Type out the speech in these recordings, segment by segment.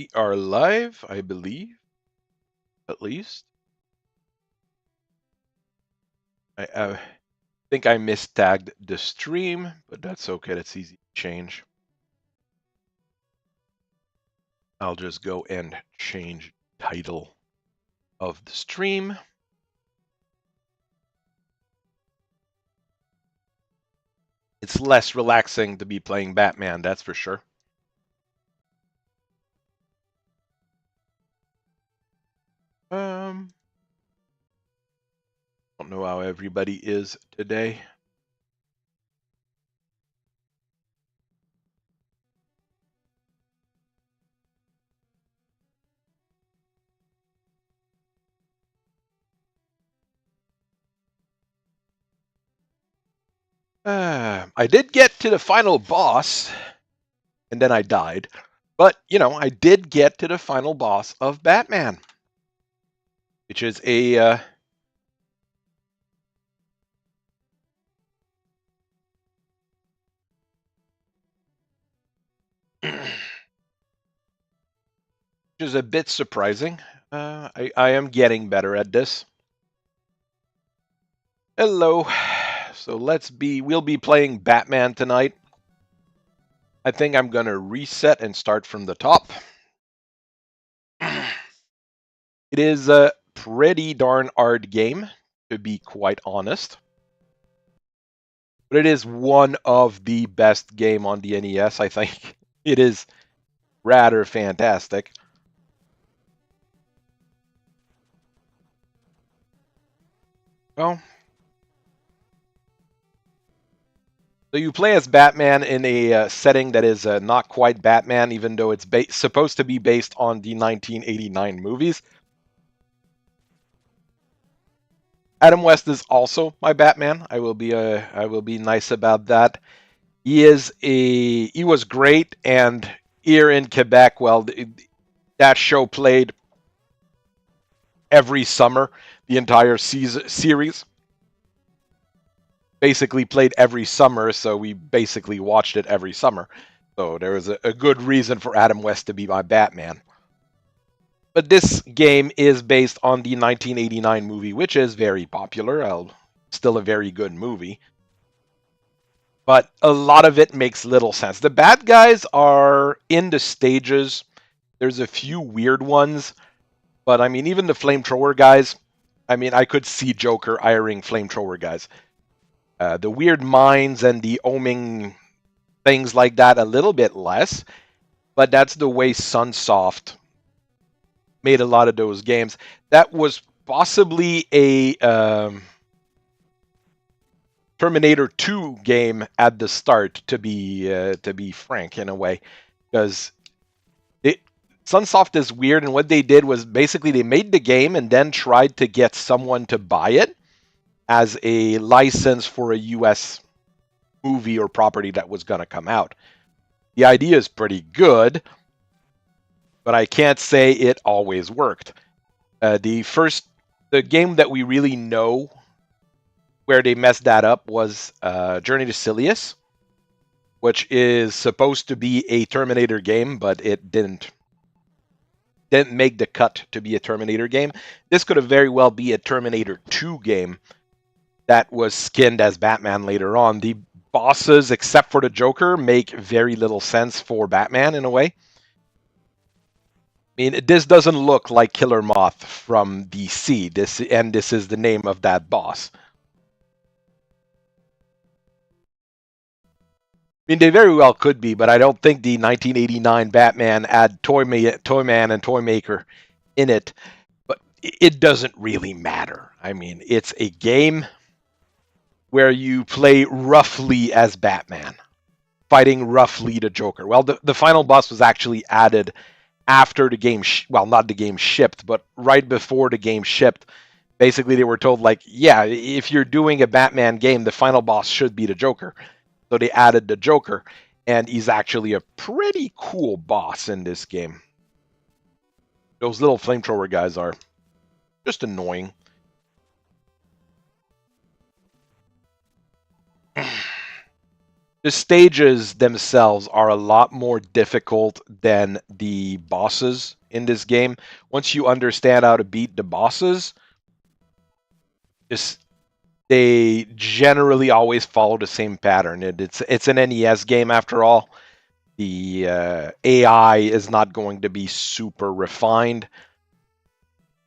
We are live, I believe, at least. I think I mistagged the stream, but that's okay. That's easy to change. I'll just go and change title of the stream. It's less relaxing to be playing Batman, that's for sure. Don't know how everybody is today. I did get to the final boss, and then I died. But, I did get to the final boss of Batman, which is a which is a bit surprising. I am getting better at this. Hello. So we'll be playing Batman tonight. I think I'm gonna reset and start from the top. It is a pretty darn hard game, to be quite honest. But it is one of the best game on the NES, I think. It is rather fantastic. Well, so you play as Batman in a setting that is not quite Batman, even though it's supposed to be based on the 1989 movies. Adam West is also my Batman. I will be nice about that. He was great, and here in Quebec, well, that show played every summer, the entire series. Basically played every summer, so we basically watched it every summer. So there was a good reason for Adam West to be my Batman. But this game is based on the 1989 movie, which is very popular. Still a very good movie. But a lot of it makes little sense. The bad guys are in the stages. There's a few weird ones. But I mean, even the flamethrower guys, I mean, I could see Joker hiring flamethrower guys. The weird mines and the oming things like that, a little bit less. But that's the way Sunsoft made a lot of those games. That was possibly a Terminator 2 game at the start, to be frank, in a way, because Sunsoft is weird, and what they did was basically they made the game and then tried to get someone to buy it as a license for a US movie or property that was going to come out. The idea is pretty good, but I can't say it always worked. The game that we really know where they messed that up was Journey to Silius, which is supposed to be a Terminator game, but it didn't make the cut to be a Terminator game. This could have very well be a Terminator 2 game that was skinned as Batman later on. The bosses, except for the Joker, make very little sense for Batman in a way. I mean, this doesn't look like Killer Moth from DC. This is the name of that boss. I mean, they very well could be, but I don't think the 1989 Batman had Toyman and Toymaker in it. But it doesn't really matter. I mean, it's a game where you play roughly as Batman, fighting roughly the Joker. Well, the final boss was actually added after the game, not the game shipped, but right before the game shipped. Basically, they were told, like, yeah, if you're doing a Batman game, the final boss should be the Joker. So they added the Joker, and he's actually a pretty cool boss in this game. Those little flamethrower guys are just annoying. The stages themselves are a lot more difficult than the bosses in this game. Once you understand how to beat the bosses, just they generally always follow the same pattern. It's an NES game after all. The AI is not going to be super refined.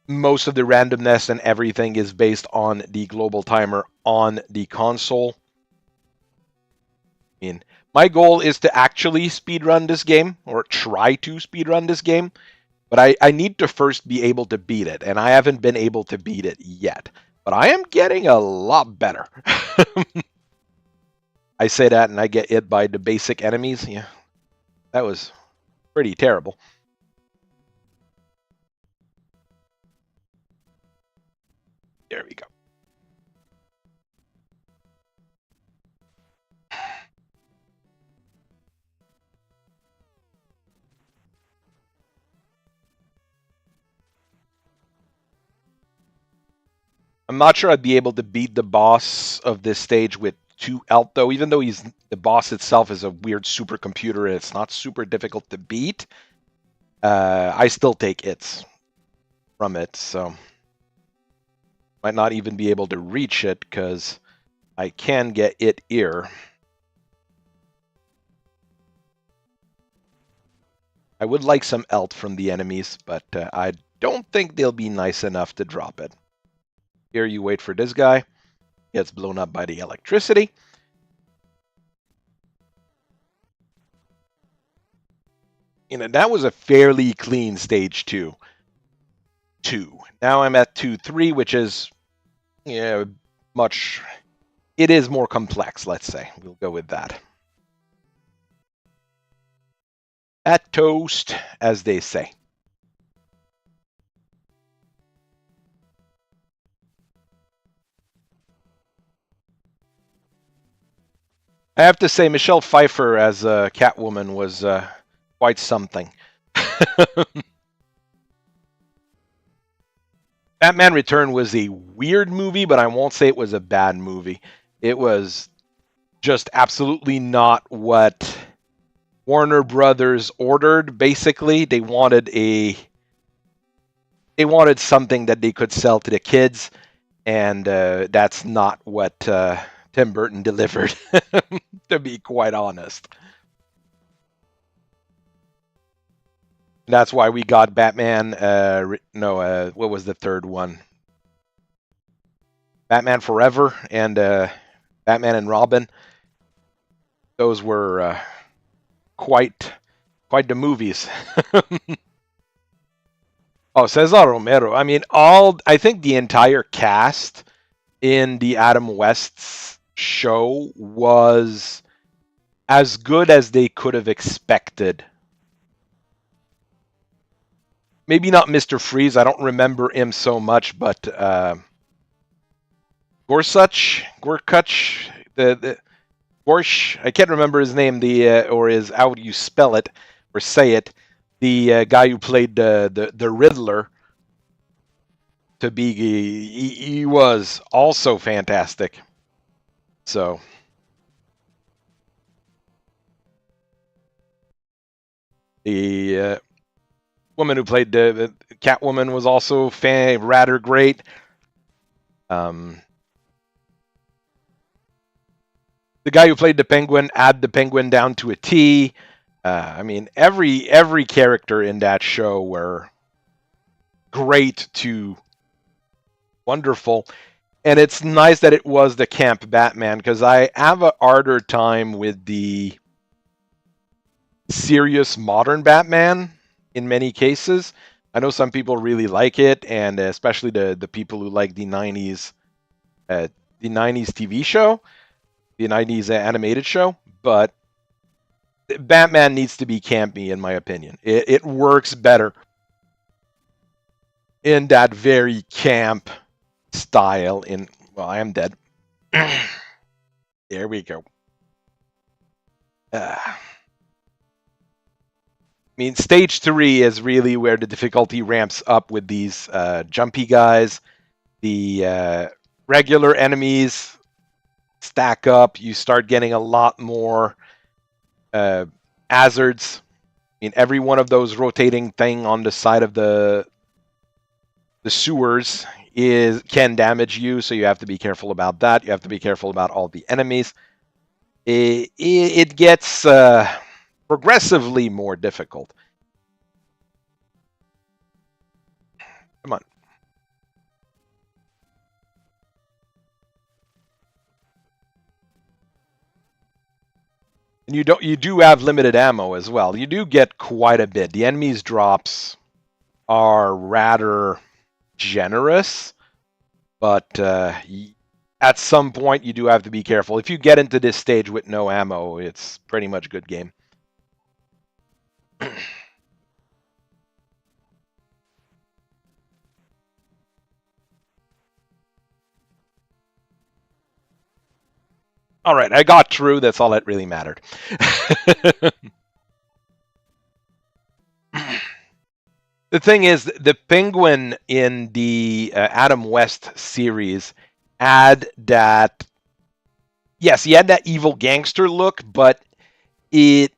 Most of the randomness and everything is based on the global timer on the console. I mean, my goal is to actually speedrun this game, or try to speedrun this game, but I need to first be able to beat it, and I haven't been able to beat it yet. But I am getting a lot better. I say that and I get hit by the basic enemies. Yeah, that was pretty terrible. There we go. I'm not sure I'd be able to beat the boss of this stage with 2 health, though. Even though the boss itself is a weird supercomputer, and it's not super difficult to beat. I still take hits from it, so might not even be able to reach it because I can get it here. I would like some health from the enemies, but I don't think they'll be nice enough to drop it. Here you wait for this guy. Gets blown up by the electricity. You know, that was a fairly clean stage 2. Now I'm at 2-3, which is, much. It is more complex, let's say. We'll go with that. At toast, as they say. I have to say, Michelle Pfeiffer as Catwoman was quite something. Batman Return was a weird movie, but I won't say it was a bad movie. It was just absolutely not what Warner Brothers ordered. Basically, they wanted something that they could sell to the kids, and that's not what Tim Burton delivered, to be quite honest. That's why we got Batman. What was the third one? Batman Forever and Batman and Robin. Those were quite the movies. Oh, Cesar Romero. I mean, I think the entire cast in the Adam West's show was as good as they could have expected. Maybe not Mr. Freeze. I don't remember him so much, but Gorsuch, the Gorsh. I can't remember his name. Or is how do you spell it or say it? The guy who played the Riddler. To be, he was also fantastic. So. The woman who played the Catwoman was also rather great. The guy who played the Penguin had the Penguin down to a T. I mean, every character in that show were great to wonderful. And it's nice that it was the camp Batman, because I have a harder time with the serious modern Batman in many cases. I know some people really like it, and especially the people who like the 90s TV show, the 90s animated show, but Batman needs to be campy, in my opinion. It works better in that very camp style. Well, I am dead. There we go. I mean, stage 3 is really where the difficulty ramps up with these jumpy guys. The regular enemies stack up. You start getting a lot more hazards. I mean, every one of those rotating thing on the side of the sewers can damage you, so you have to be careful about that. You have to be careful about all the enemies. It gets progressively more difficult. Come on. And you do have limited ammo as well. You do get quite a bit. The enemies drops are rather generous, but at some point you do have to be careful. If you get into this stage with no ammo, it's pretty much good game. All right, I got through. That's all that really mattered. The thing is, the Penguin in the Adam West series had that. Yes, he had that evil gangster look, but it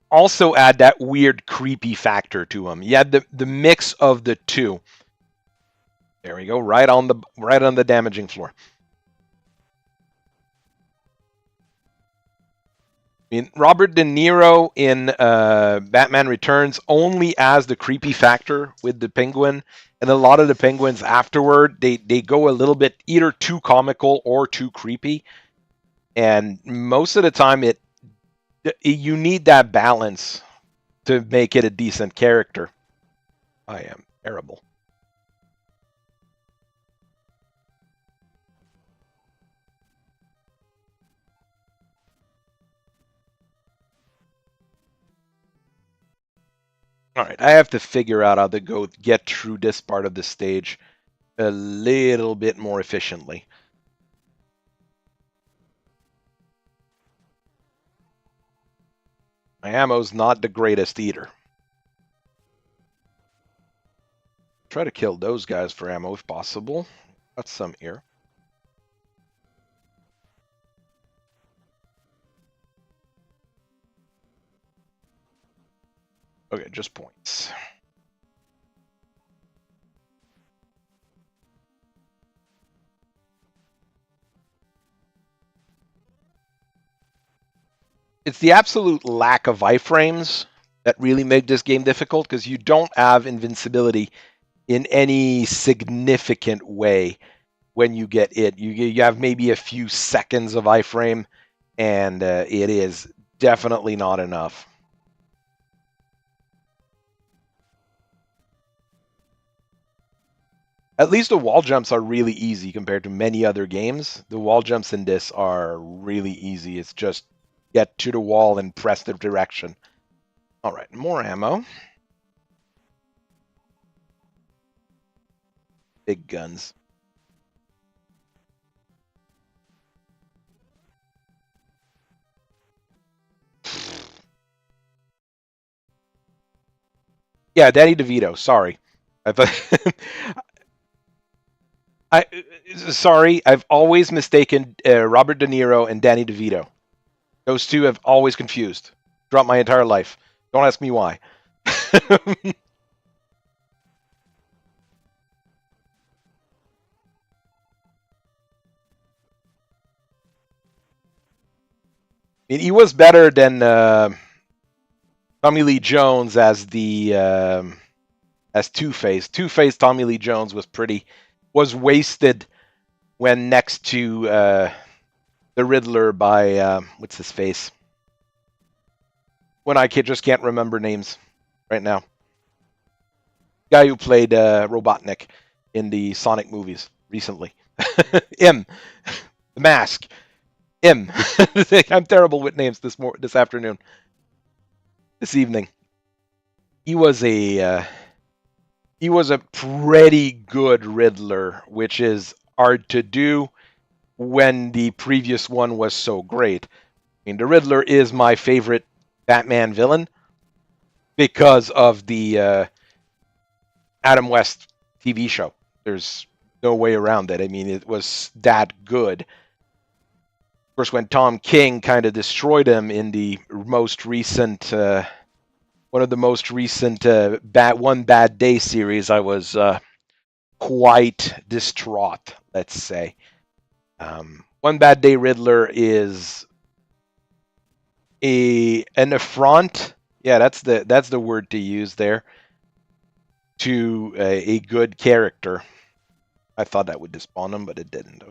also had that weird, creepy factor to him. You had the mix of the two. There we go, right on the damaging floor. I mean, Robert De Niro in Batman Returns only has the creepy factor with the Penguin, and a lot of the Penguins afterward, they go a little bit either too comical or too creepy, and most of the time you need that balance to make it a decent character. I am terrible. All right, I have to figure out how to get through this part of the stage a little bit more efficiently. My ammo's not the greatest either. Try to kill those guys for ammo if possible. Got some here. Okay, just points. It's the absolute lack of iframes that really make this game difficult, because you don't have invincibility in any significant way when you get it. You have maybe a few seconds of iframe, and it is definitely not enough. At least the wall jumps are really easy compared to many other games. The wall jumps in this are really easy. It's just get to the wall and press the direction. All right, more ammo. Big guns. Yeah, Danny DeVito. Sorry. I thought sorry, I've always mistaken Robert De Niro and Danny DeVito. Those two have always confused throughout my entire life. Don't ask me why. I mean, he was better than Tommy Lee Jones as the as Two-Face. Two-Face Tommy Lee Jones was wasted when next to the Riddler by what's his face? When I just can't remember names right now. Guy who played Robotnik in the Sonic movies recently. Him. The Mask. Him. I'm terrible with names this afternoon. This evening. He was a pretty good Riddler, which is hard to do when the previous one was so great. I mean, the Riddler is my favorite Batman villain because of the Adam West TV show. There's no way around it. I mean, it was that good. course, when Tom King kind of destroyed him in the most recent, one of the most recent One Bad Day series, I was quite distraught, let's say. One Bad Day Riddler is an affront. Yeah, that's the word to use there, to a good character. I thought that would despawn him, but it didn't.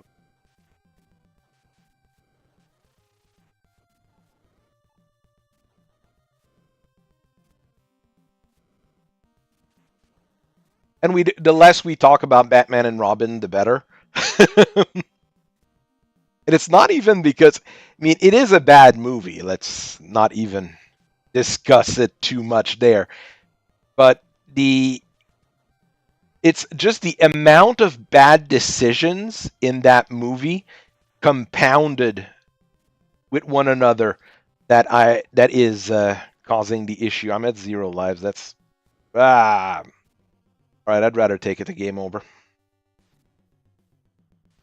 And the less we talk about Batman and Robin, the better. And it's not even because, I mean, it is a bad movie. Let's not even discuss it too much there. But it's just the amount of bad decisions in that movie compounded with one another that is causing the issue. I'm at 0 lives. That's all right. I'd rather take it to game over.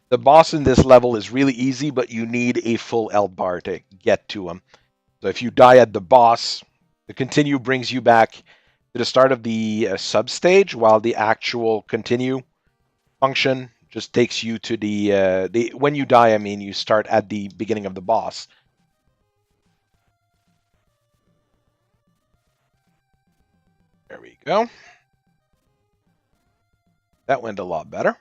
The boss in this level is really easy, but you need a full L bar to get to him. So if you die at the boss, the continue brings you back to the start of the sub-stage, while the actual continue function just takes you to the when you die, I mean, you start at the beginning of the boss. There we go. That went a lot better.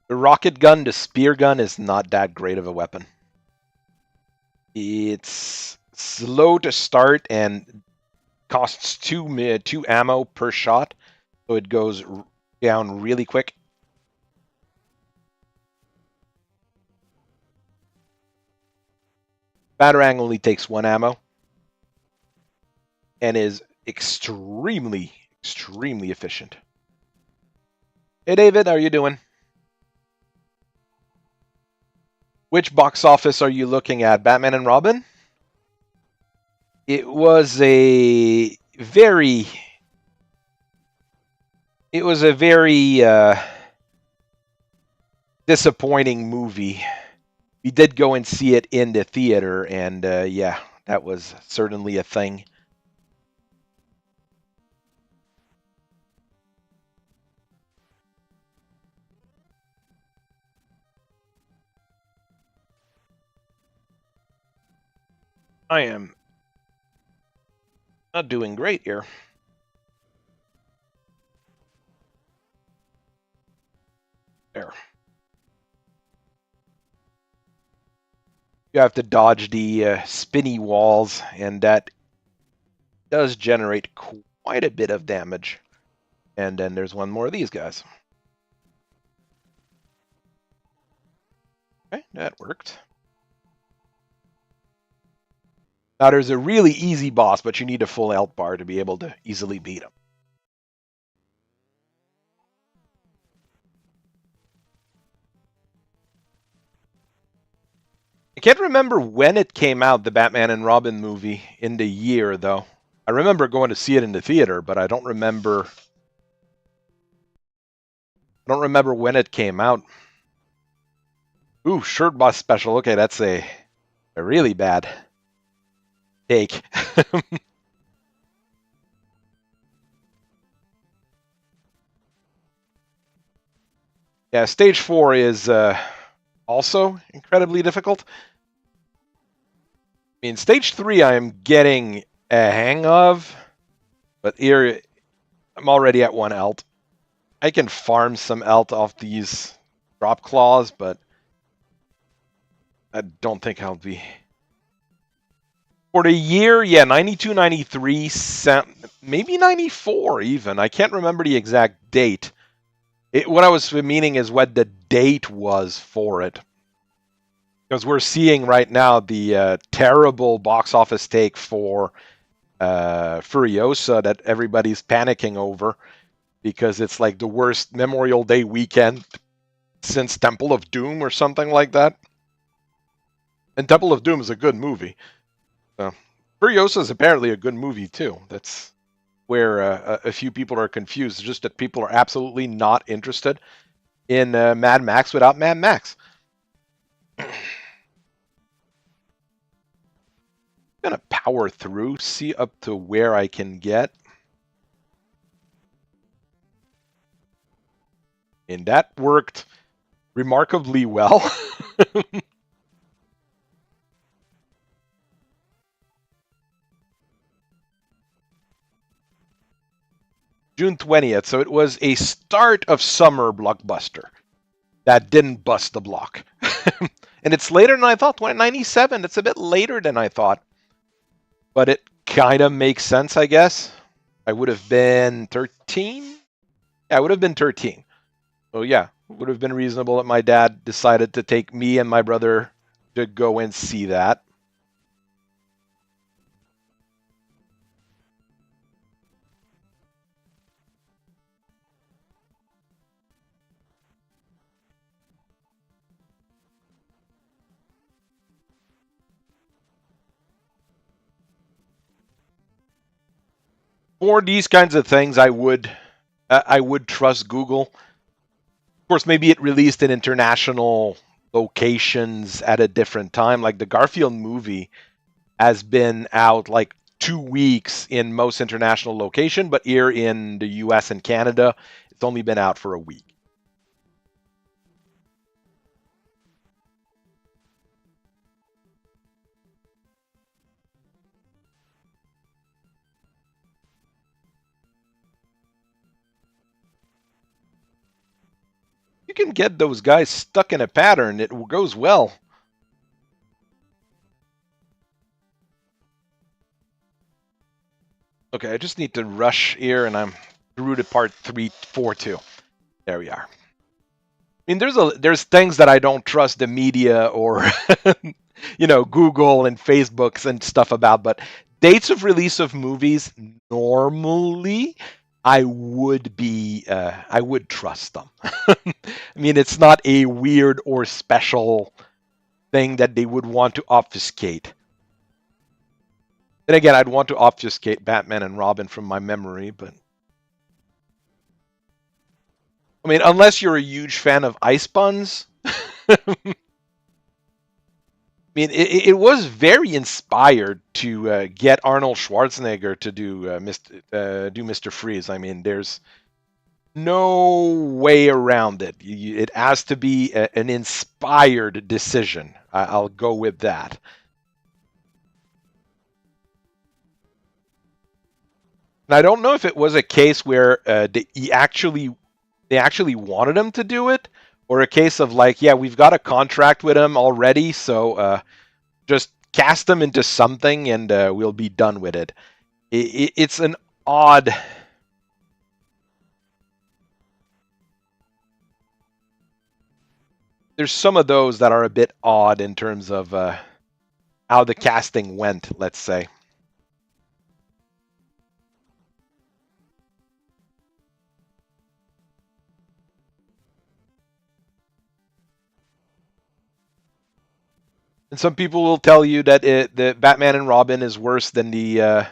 The rocket gun, the spear gun, is not that great of a weapon. It's slow to start and costs two ammo per shot, so it goes down really quick. Batarang only takes 1 ammo and is extremely efficient. Hey David, how are you doing? Which box office are you looking at? Batman and Robin? It was a very disappointing movie. We did go and see it in the theater, and yeah, that was certainly a thing. I am not doing great here. There. You have to dodge the spinny walls, and that does generate quite a bit of damage. And then there's one more of these guys. Okay, that worked. Now there's a really easy boss, but you need a full health bar to be able to easily beat him. I can't remember when it came out, the Batman and Robin movie, in the year, though. I remember going to see it in the theater, but I don't remember when it came out. Ooh, shirt boss special. Okay, that's a really bad take. Yeah, stage 4 is also incredibly difficult. I mean, stage 3 I'm getting a hang of, but here I'm already at 1 alt. I can farm some alt off these drop claws, but I don't think I'll be. For the year, yeah, 92, 93, maybe 94 even. I can't remember the exact date. What I was meaning is what the date was for it. Because we're seeing right now the terrible box office take for Furiosa that everybody's panicking over, because it's like the worst Memorial Day weekend since Temple of Doom or something like that. And Temple of Doom is a good movie. So, Furiosa is apparently a good movie too. That's where a few people are confused. It's just that people are absolutely not interested in Mad Max without Mad Max. I'm gonna power through, see up to where I can get. And that worked remarkably well. June 20th, so it was a start of summer blockbuster that didn't bust the block. And it's later than I thought, 1997. It's a bit later than I thought. But it kind of makes sense, I guess. I would have been 13? Yeah, I would have been 13. So yeah, it would have been reasonable that my dad decided to take me and my brother to go and see that. For these kinds of things, I would trust Google. Of course, maybe it released in international locations at a different time. Like the Garfield movie has been out like 2 weeks in most international location, but here in the US and Canada, it's only been out for a week. You can get those guys stuck in a pattern. It goes well. Okay, I just need to rush here, and I'm through to part 342. There we are. I mean, there's things that I don't trust the media or Google and Facebooks and stuff about, but dates of release of movies normally I would trust them. I mean, it's not a weird or special thing that they would want to obfuscate. Then again, I'd want to obfuscate Batman and Robin from my memory, but I mean, unless you're a huge fan of ice buns. I mean, it was very inspired to get Arnold Schwarzenegger to do Mr. Freeze. I mean, there's no way around it. It has to be an inspired decision. I'll go with that. And I don't know if it was a case where they actually wanted him to do it, or a case of like, yeah, we've got a contract with him already, so just cast him into something and we'll be done with it. It's an odd. There's some of those that are a bit odd in terms of how the casting went, let's say. And some people will tell you that the Batman and Robin is worse than the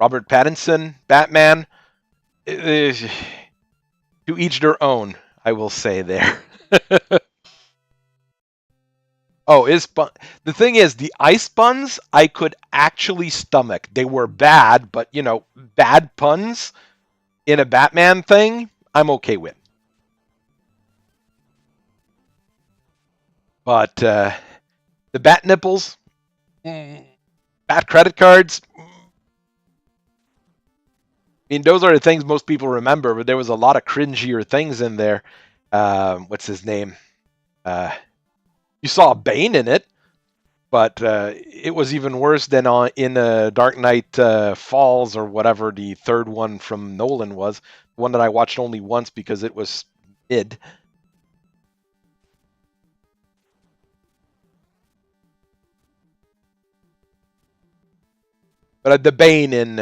Robert Pattinson Batman. To each their own, I will say there. Oh, the thing is, the ice puns I could actually stomach. They were bad, but bad puns in a Batman thing, I'm okay with. But the bat nipples, bat credit cards. I mean, those are the things most people remember, but there was a lot of cringier things in there. What's his name? You saw Bane in it, but it was even worse than in Dark Knight Falls or whatever the third one from Nolan was. The one that I watched only once because it was mid. But the Bane in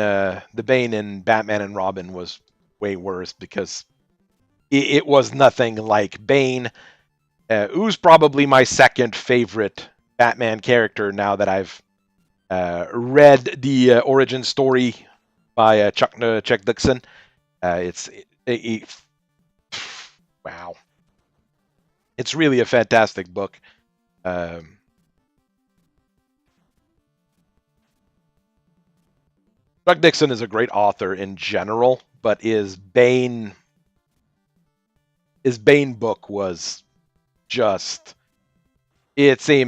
Batman and Robin was way worse because it was nothing like Bane. who's probably my second favorite Batman character now that I've read the origin story by Chuck Dixon. It's wow, it's really a fantastic book. Um, Chuck Dixon is a great author in general, but his Bane book was just it's a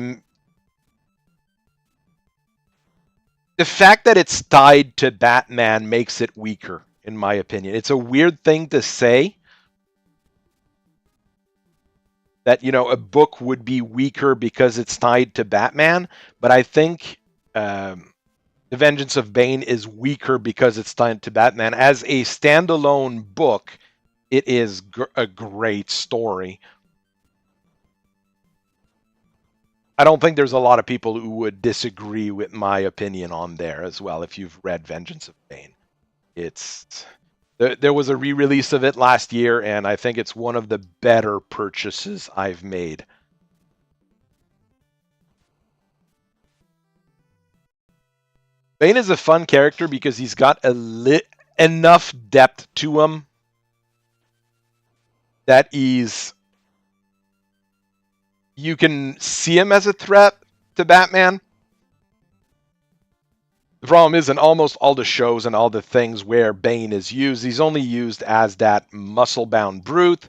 the fact that it's tied to Batman makes it weaker, in my opinion. It's a weird thing to say that, a book would be weaker because it's tied to Batman, but I think The Vengeance of Bane is weaker because it's tied to Batman. As a standalone book, it is a great story. I don't think there's a lot of people who would disagree with my opinion on there as well if you've read Vengeance of Bane. There was a re-release of it last year, and I think it's one of the better purchases I've made. Bane is a fun character because he's got enough depth to him that you can see him as a threat to Batman. The problem is in almost all the shows and all the things where Bane is used, he's only used as that muscle-bound brute,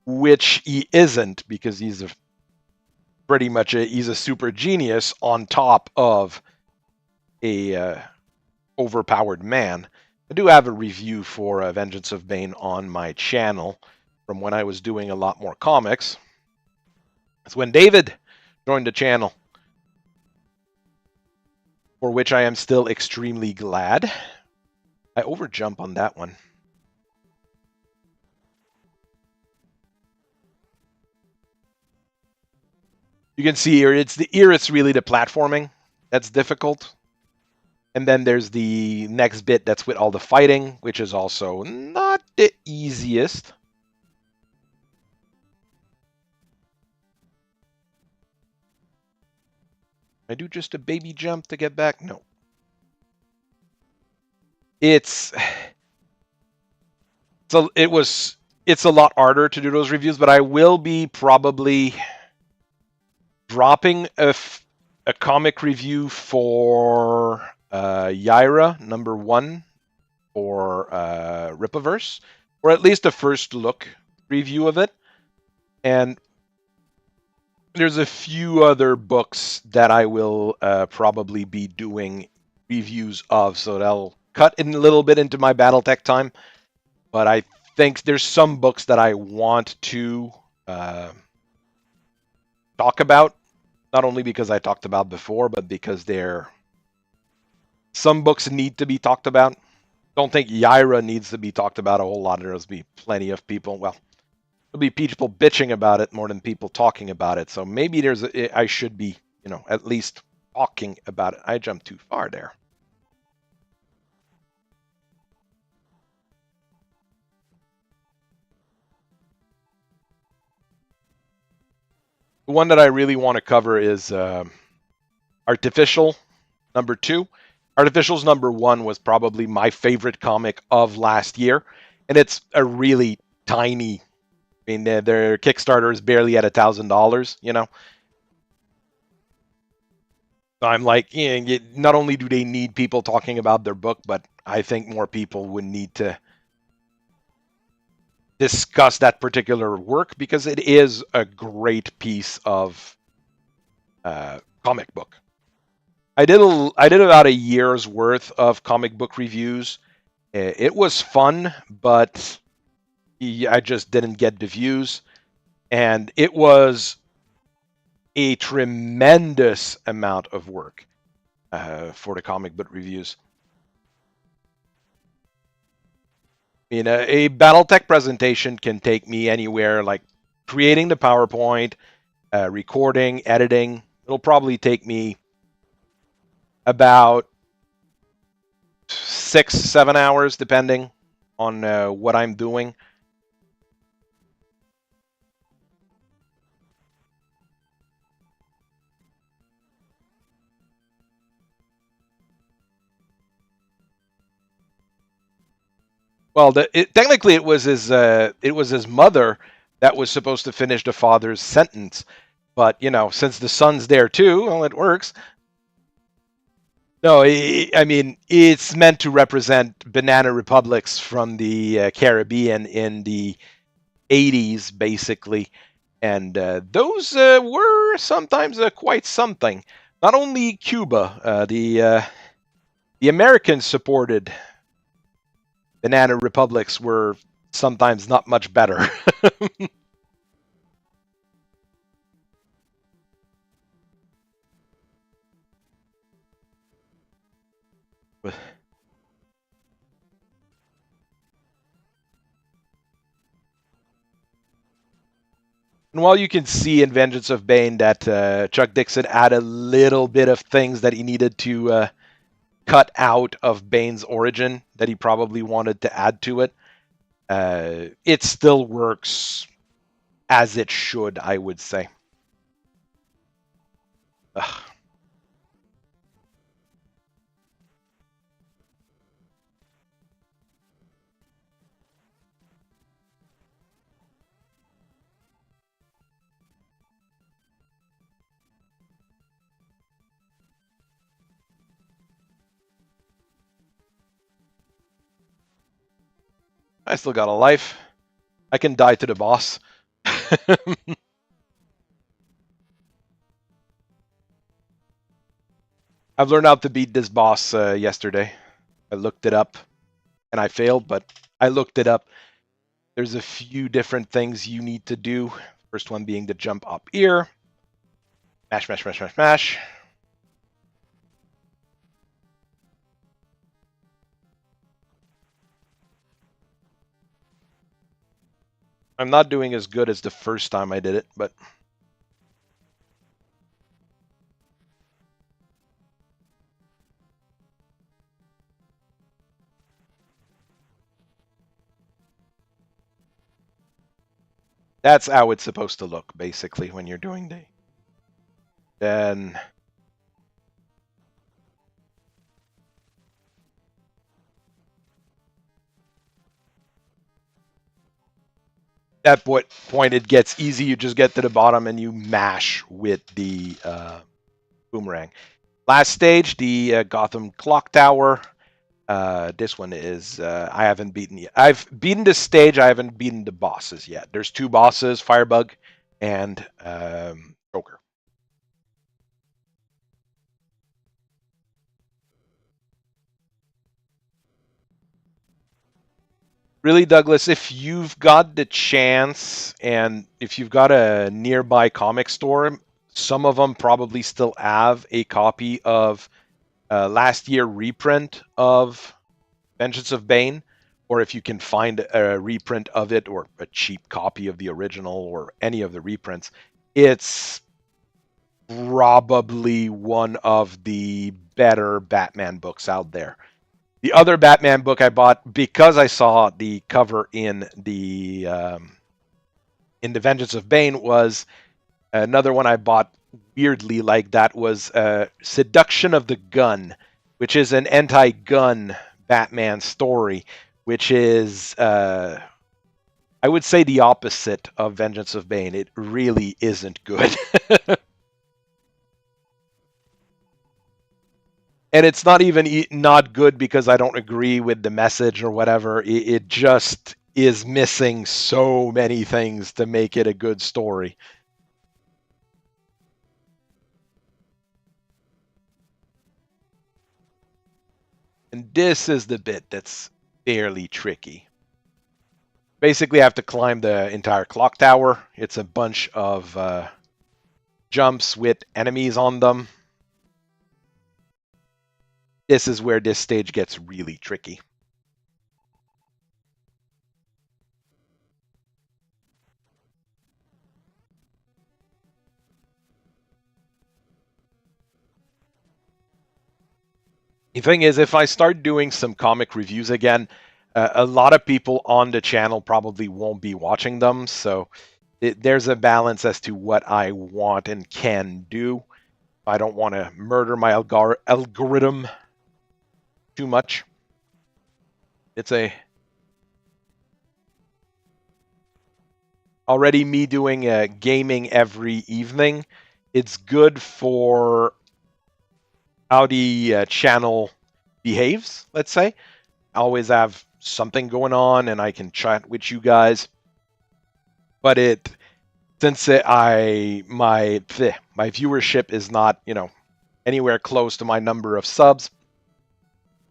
which he isn't because he's a super genius on top of a overpowered man. I do have a review for Vengeance of Bane on my channel from when I was doing a lot more comics. It's when David joined the channel, for which I am still extremely glad. I overjump on that one. You can see here, it's really the platforming that's difficult. And then there's the next bit that's with all the fighting, which is also not the easiest. I do just a baby jump to get back? No. It's a lot harder to do those reviews, but I will be probably dropping a comic review for Yaira #1 for Ripaverse, or at least a first look review of it. And there's a few other books that I will probably be doing reviews of, so that'll cut in a little bit into my BattleTech time. But I think there's some books that I want to talk about, not only because I talked about before, but because some books need to be talked about. Don't think Yaira needs to be talked about a whole lot. There'll be plenty of people. Well, there'll be people bitching about it more than people talking about it. So maybe I should be, at least talking about it. I jumped too far there. The one that I really want to cover is Artificial #2. Artificial's #1 was probably my favorite comic of last year, and it's a really tiny. I mean, their Kickstarter is barely at $1,000. So I'm like, not only do they need people talking about their book, but I think more people would need to discuss that particular work because it is a great piece of comic book. I did about a year's worth of comic book reviews. It was fun, but I just didn't get the views, and it was a tremendous amount of work for the comic book reviews. A BattleTech presentation can take me anywhere, like creating the PowerPoint, recording, editing. It'll probably take me about 6-7 hours, depending on what I'm doing. Well, technically it was his mother that was supposed to finish the father's sentence, but you know, since the son's there too, well, it works. No, I mean it's meant to represent banana republics from the Caribbean in the '80s, basically, and those were sometimes quite something. Not only Cuba, the Americans supported banana republics were sometimes not much better. And while you can see in Vengeance of Bane that Chuck Dixon added a little bit of things that he needed to cut out of Bane's origin that he probably wanted to add to it, it still works as it should, I would say. Ugh. I still got a life. I can die to the boss. I've learned how to beat this boss yesterday. I looked it up and I failed, but I looked it up. There's a few different things you need to do. First one being to jump up here. Mash, mash, mash, mash, mash. I'm not doing as good as the first time I did it, but that's how it's supposed to look, basically, when you're doing the... Then... At what point it gets easy, you just get to the bottom and you mash with the boomerang. Last stage, the Gotham Clock Tower. This one is I haven't beaten yet. I've beaten this stage. I haven't beaten the bosses yet. There's two bosses: Firebug and Joker. Really, Douglas, if you've got the chance and if you've got a nearby comic store, some of them probably still have a copy of last year reprint of Vengeance of Bane, or if you can find a reprint of it or a cheap copy of the original or any of the reprints, it's probably one of the better Batman books out there. The other Batman book I bought because I saw the cover in the Vengeance of Bane was another one I bought weirdly like that was Seduction of the Gun, which is an anti-gun Batman story, which is I would say the opposite of Vengeance of Bane. It really isn't good. And it's not even not good because I don't agree with the message or whatever. It just is missing so many things to make it a good story. And this is the bit that's fairly tricky. Basically, I have to climb the entire clock tower. It's a bunch of jumps with enemies on them. This is where this stage gets really tricky. The thing is, if I start doing some comic reviews again, a lot of people on the channel probably won't be watching them. So there's a balance as to what I want and can do. I don't want to murder my algorithm too much. It's a already me doing gaming every evening, it's good for how the channel behaves, let's say. I always have something going on and I can chat with you guys. But since my viewership is not, anywhere close to my number of subs,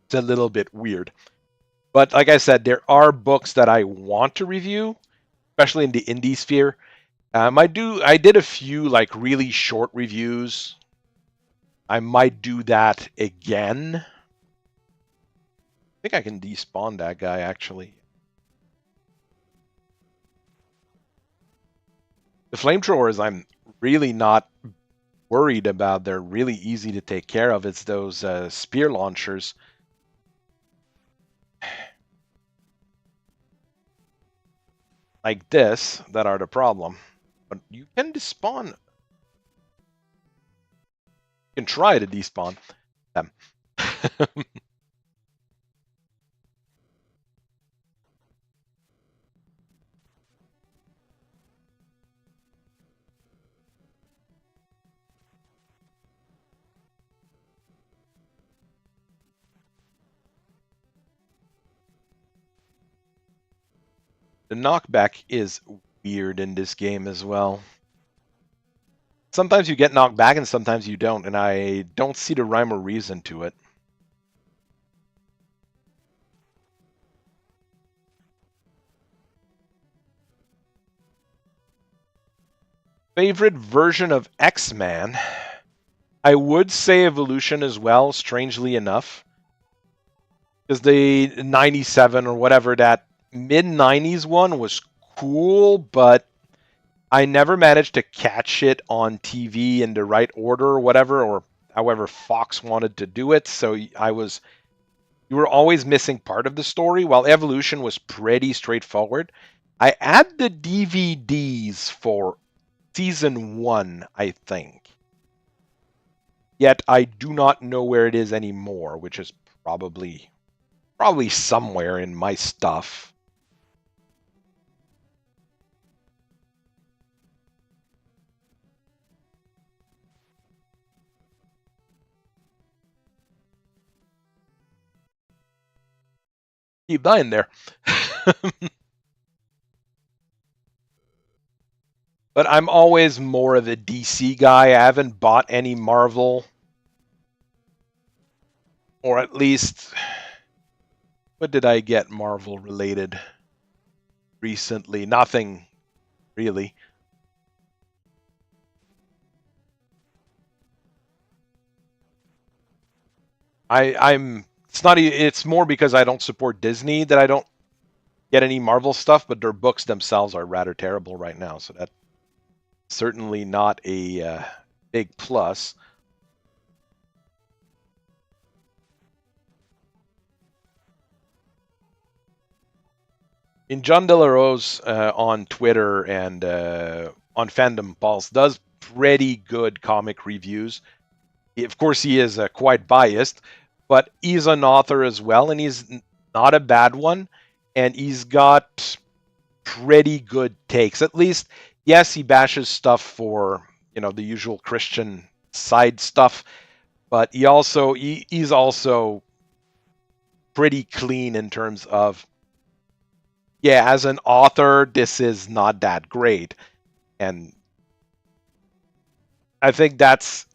it's a little bit weird. But like I said, there are books that I want to review, especially in the indie sphere. I did a few like really short reviews. I might do that again. I think I can despawn that guy actually. The flamethrowers I'm really not worried about. They're really easy to take care of. It's those spear launchers. Like this that are the problem. But you can despawn. You can try to despawn them. The knockback is weird in this game as well. Sometimes you get knocked back and sometimes you don't, and I don't see the rhyme or reason to it. Favorite version of X-Man? I would say Evolution as well, strangely enough. Because the 97 or whatever, that mid-90s one was cool, but I never managed to catch it on TV in the right order or whatever, or however Fox wanted to do it. So you were always missing part of the story, while Evolution was pretty straightforward. I had the DVDs for season 1, I think. Yet I do not know where it is anymore, which is probably somewhere in my stuff. Keep dying there. But I'm always more of a DC guy. I haven't bought any Marvel. Or at least, what did I get Marvel related recently? Nothing really. It's more because I don't support Disney that I don't get any Marvel stuff, but their books themselves are rather terrible right now, so that's certainly not a big plus. In John De La Rose on Twitter and on Fandom Pulse does pretty good comic reviews. Of course, he is quite biased, but he's an author as well, and he's not a bad one. And he's got pretty good takes. At least, yes, he bashes stuff for the usual Christian side stuff, but he's also pretty clean in terms of, yeah, as an author, this is not that great, and I think that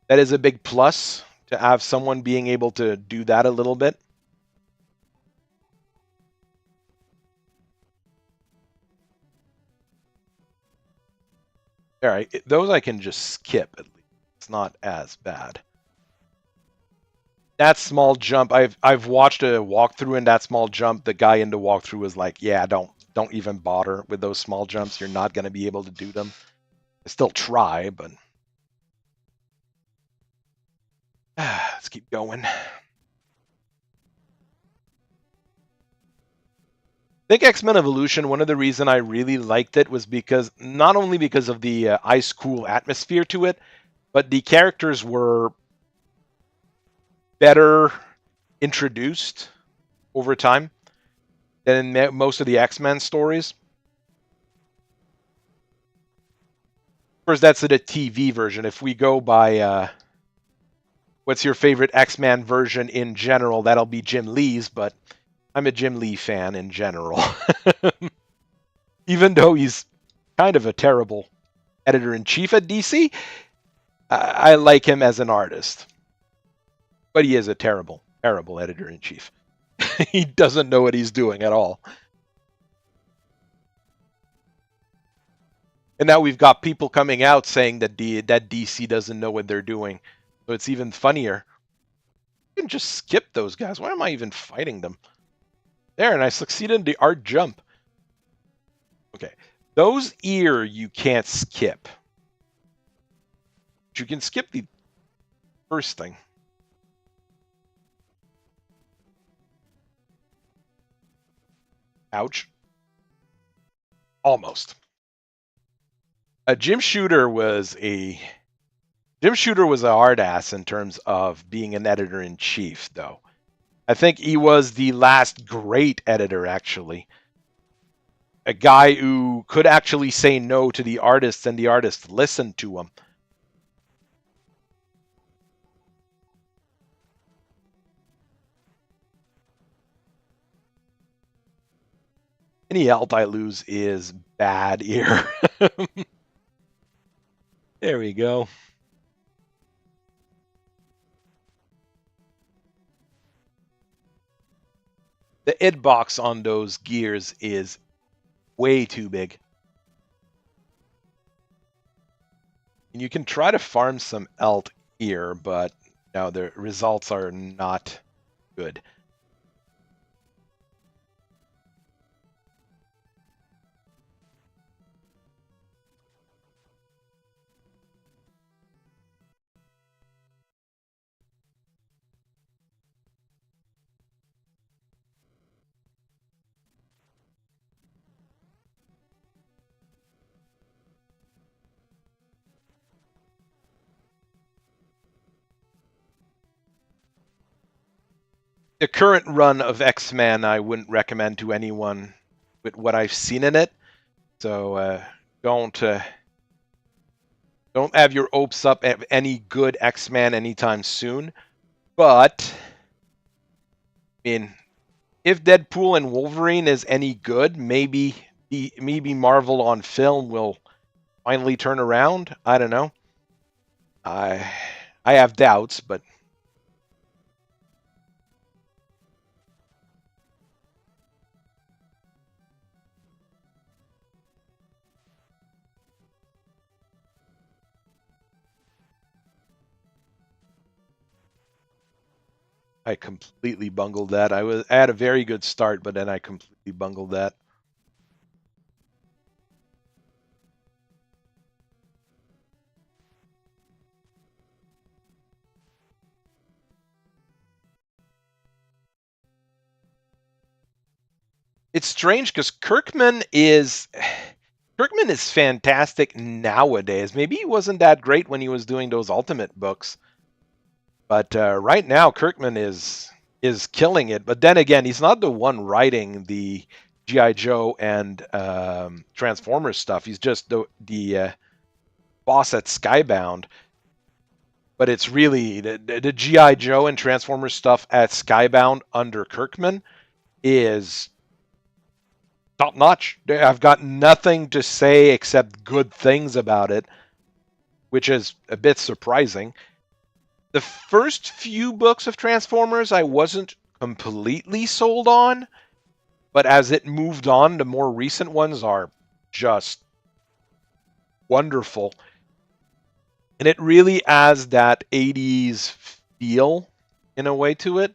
is a big plus to have someone being able to do that a little bit. All right, those I can just skip at least. It's not as bad. That small jump, I've watched a walkthrough in that small jump. The guy in the walkthrough was like, "Yeah, don't even bother with those small jumps. You're not going to be able to do them." I still try, but let's keep going. I think X-Men Evolution, one of the reasons I really liked it was because not only because of the ice cool atmosphere to it, but the characters were better introduced over time. than most of the X-Men stories. Of course, that's the TV version. If we go by what's your favorite X-Men version in general, that'll be Jim Lee's, but I'm a Jim Lee fan in general. Even though he's kind of a terrible editor-in-chief at DC, I like him as an artist. But he is a terrible, terrible editor-in-chief. He doesn't know what he's doing at all. And now we've got people coming out saying that that DC doesn't know what they're doing. So it's even funnier. You can just skip those guys. Why am I even fighting them? There, and I succeeded in the art jump. Okay. Those ear you can't skip. But you can skip the first thing. Ouch. Almost. Jim Shooter was a hard ass in terms of being an editor-in-chief, though. I think he was the last great editor, actually. A guy who could actually say no to the artists and the artists listened to him. Any health I lose is bad here. There we go. The hitbox on those gears is way too big. And you can try to farm some elt here, but no, the results are not good. The current run of X-Men I wouldn't recommend to anyone with what I've seen in it. So don't have your hopes up at any good X-Men anytime soon. But I mean, if Deadpool and Wolverine is any good, maybe Marvel on film will finally turn around. I don't know. I have doubts, but I completely bungled that. I had a very good start, but then I completely bungled that. It's strange because Kirkman is fantastic nowadays. Maybe he wasn't that great when he was doing those Ultimate books, but right now Kirkman is killing it. But then again, he's not the one writing the G.I. Joe and Transformers stuff. He's just the boss at Skybound. But it's really the G.I. Joe and Transformers stuff at Skybound under Kirkman is top notch. I've got nothing to say except good things about it, which is a bit surprising. The first few books of Transformers I wasn't completely sold on, but as it moved on, the more recent ones are just wonderful. And it really has that 80s feel in a way to it.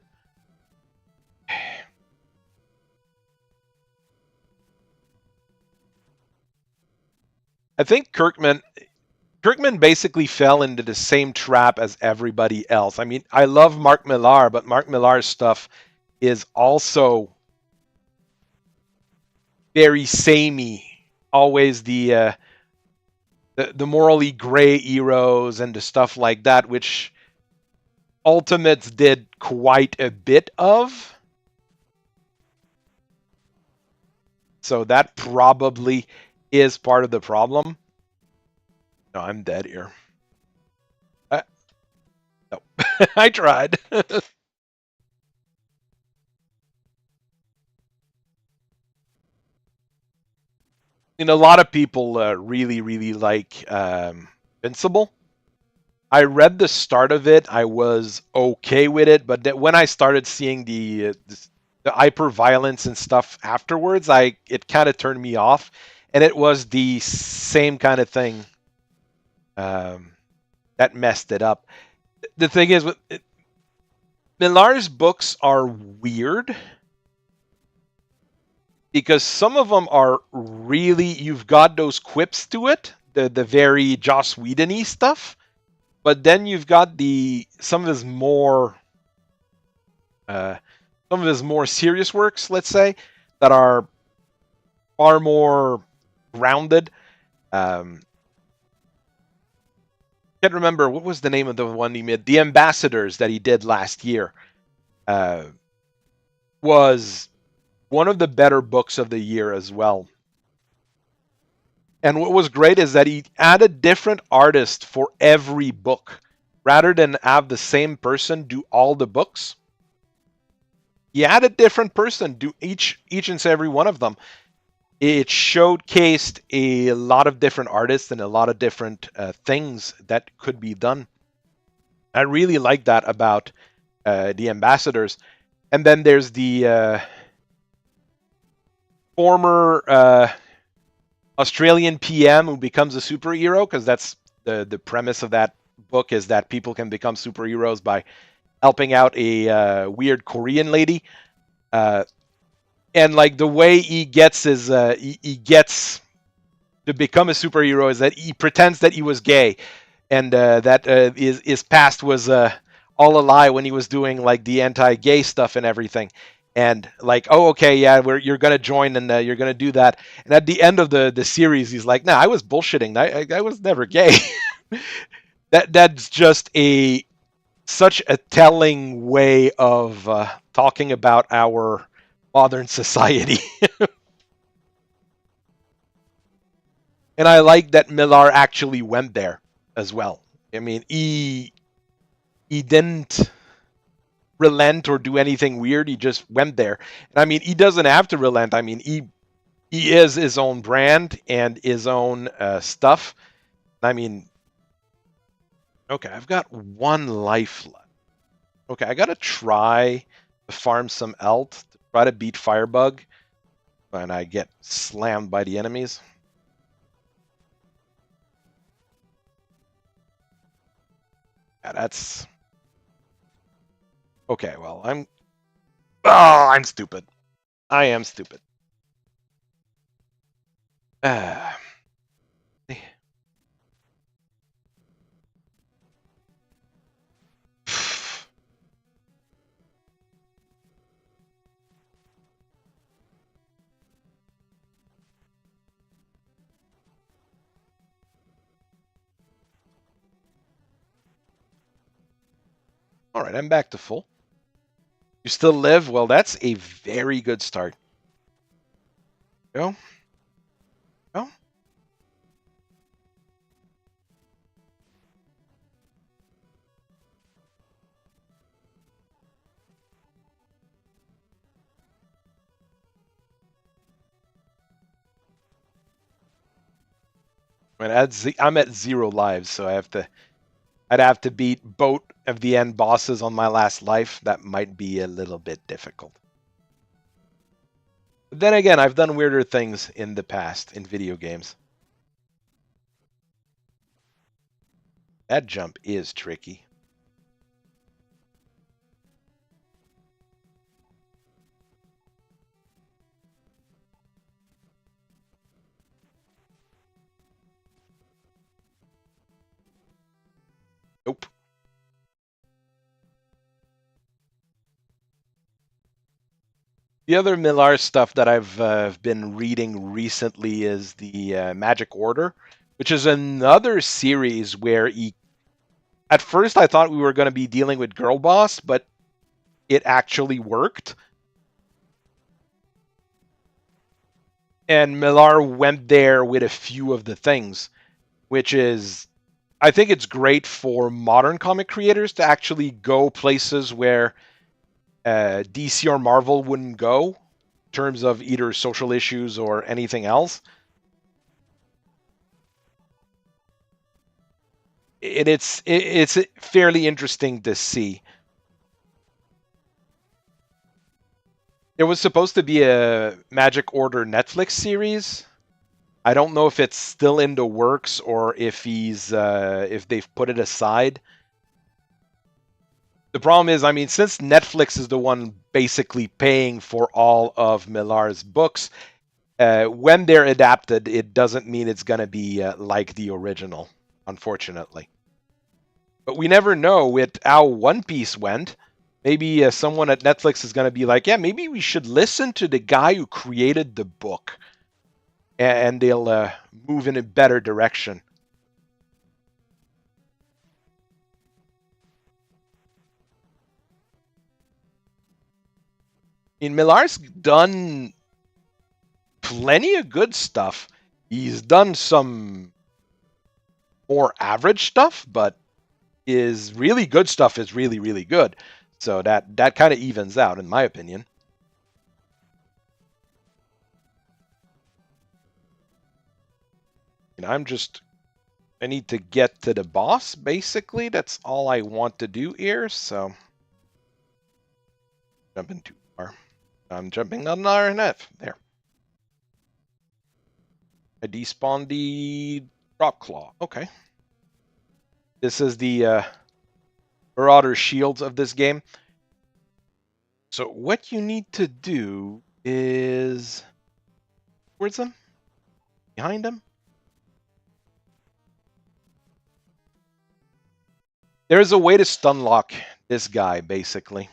I think Kirkman basically fell into the same trap as everybody else. I mean, I love Mark Millar, but Mark Millar's stuff is also very samey. Always the morally gray heroes and the stuff like that, which Ultimates did quite a bit of. So that probably is part of the problem. No, I'm dead here. No, I tried. A lot of people really, really like Invincible. I read the start of it. I was okay with it, but when I started seeing the hyper violence and stuff afterwards, it kind of turned me off, and it was the same kind of thing um, that messed it up. The thing is, Millar's books are weird because some of them are really, you've got those quips to it, the very Joss Whedon-y stuff, but then you've got some of his more uh, serious works, let's say, that are far more grounded. Can't remember what was the name of the one he made. The Ambassadors that he did last year uh, was one of the better books of the year as well. And what was great is that he added different artists for every book. Rather than have the same person do all the books, he had a different person do each and every one of them. It showcased a lot of different artists and a lot of different things that could be done. I really like that about the Ambassadors. And then there's the former Australian PM who becomes a superhero, because that's the premise of that book, is that people can become superheroes by helping out a weird Korean lady. And like the way he gets he gets to become a superhero is that he pretends that he was gay, and that his past was all a lie when he was doing like the anti-gay stuff and everything. And like, oh, okay, yeah, you're gonna join and you're gonna do that. And at the end of the series, he's like, nah, I was bullshitting. I was never gay. That's just such a telling way of talking about our modern society. And I like that Millar actually went there as well. I mean, he didn't relent or do anything weird. He just went there. And I mean, he doesn't have to relent. I mean, he is his own brand and his own stuff. I mean, okay, I've got one life left. Okay, I gotta try to farm some elt to try to beat Firebug when I get slammed by the enemies. Yeah, that's okay. Well, I'm stupid. I am stupid. Uh, all right, I'm back to full. You still live? Well, that's a very good start. Go. Go. I mean, I'm at 0 lives, so I'd have to beat both of the end bosses on my last life. That might be a little bit difficult. But then again, I've done weirder things in the past in video games. That jump is tricky. Nope. The other Millar stuff that I've been reading recently is the Magic Order, which is another series where at first I thought we were going to be dealing with Girl Boss, but it actually worked. And Millar went there with a few of the things, which is, I think it's great for modern comic creators to actually go places where DC or Marvel wouldn't go in terms of either social issues or anything else. And it's fairly interesting to see. There was supposed to be a Magic Order Netflix series. I don't know if it's still in the works or if they've put it aside. The problem is, I mean, since Netflix is the one basically paying for all of Millar's books, when they're adapted, it doesn't mean it's going to be like the original, unfortunately. But we never know with how One Piece went. Maybe someone at Netflix is going to be like, yeah, maybe we should listen to the guy who created the book, and they'll move in a better direction. I mean, Millar's done plenty of good stuff. He's done some more average stuff, but his really good stuff is really, really good. So that kind of evens out, in my opinion. And I need to get to the boss, basically. That's all I want to do here, so jumping too far. I'm jumping on RNF. There. I despawned the drop claw. Okay. This is the Marauder shields of this game. So what you need to do is towards them, behind them. There's a way to stun lock this guy, basically.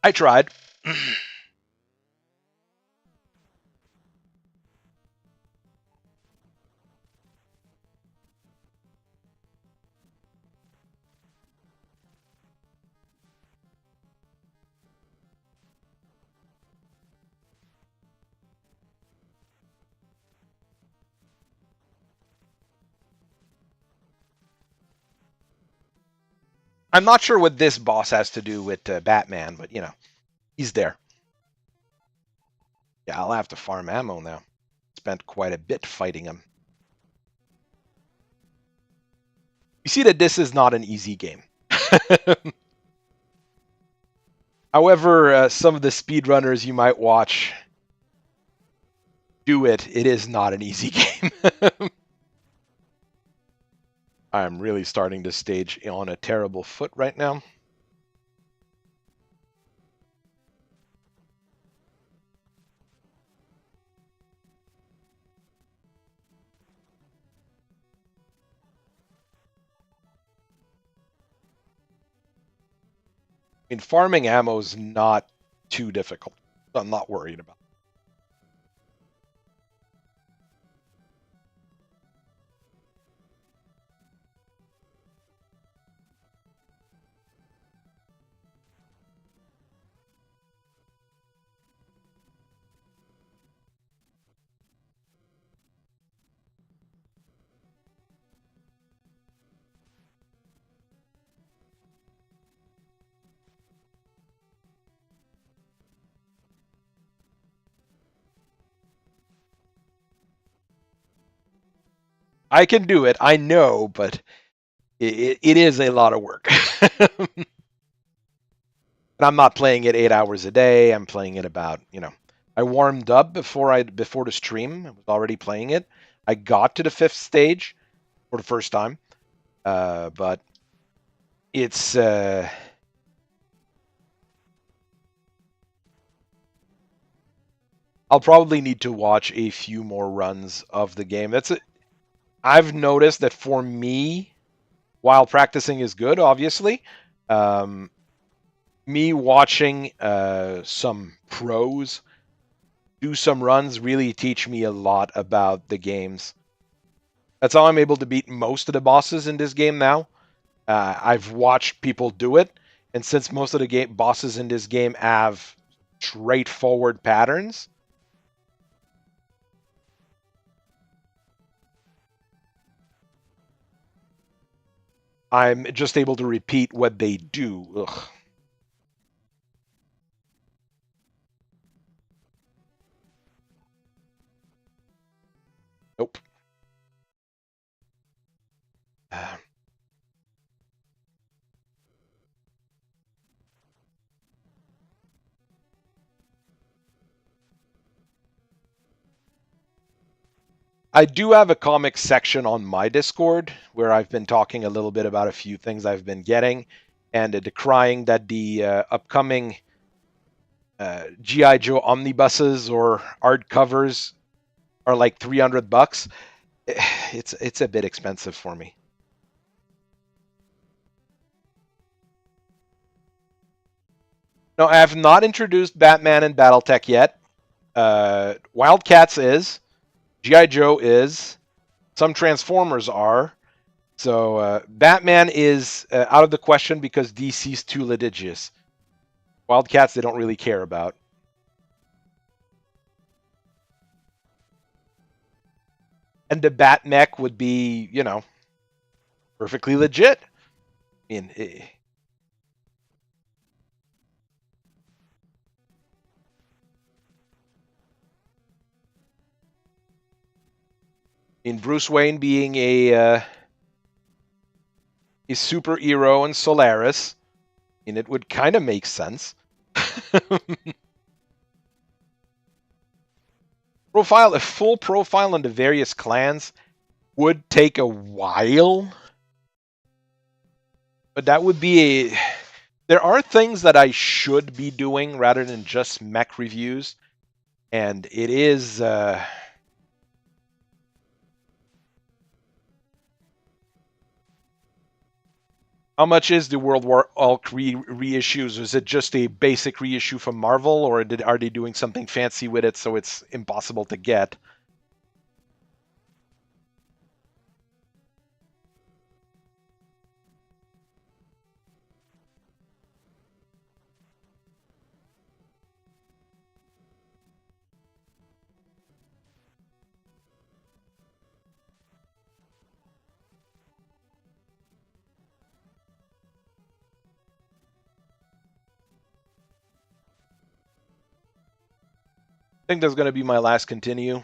I tried. I'm not sure what this boss has to do with Batman, but, you know, he's there. Yeah, I'll have to farm ammo now. Spent quite a bit fighting him. You see that this is not an easy game. However, some of the speedrunners you might watch do it. It is not an easy game. I'm really starting to stage on a terrible foot right now. I mean, farming ammo is not too difficult. I'm not worried about it. I can do it, I know, but it is a lot of work. And I'm not playing it 8 hours a day. I'm playing it about, you know, I warmed up before the stream. I was already playing it. I got to the 5th stage for the first time, but it's I'll probably need to watch a few more runs of the game. I've noticed that for me, while practicing is good, obviously, um, Me watching some pros do some runs really teach me a lot about the games. That's how I'm able to beat most of the bosses in this game now. I've watched people do it, and since most of the game bosses in this game have straightforward patterns, I'm just able to repeat what they do. Ugh. Nope. I do have a comic section on my Discord where I've been talking a little bit about a few things I've been getting and decrying that the upcoming GI Joe omnibuses or art covers are like $300. It's a bit expensive for me. No, I have not introduced Batman and BattleTech yet. Wildcats is, GI Joe is, some Transformers are. So Batman is out of the question because DC's too litigious. Wildcats they don't really care about. And the Batmech would be, perfectly legit. I mean, in Bruce Wayne being a superhero in Solaris, and it would kind of make sense. A full profile on the various clans would take a while, but that would be a. There are things that I should be doing rather than just mech reviews, and it is. How much is the World War Hulk reissues? Is it just a basic reissue from Marvel, or are they doing something fancy with it so it's impossible to get? I think that's going to be my last continue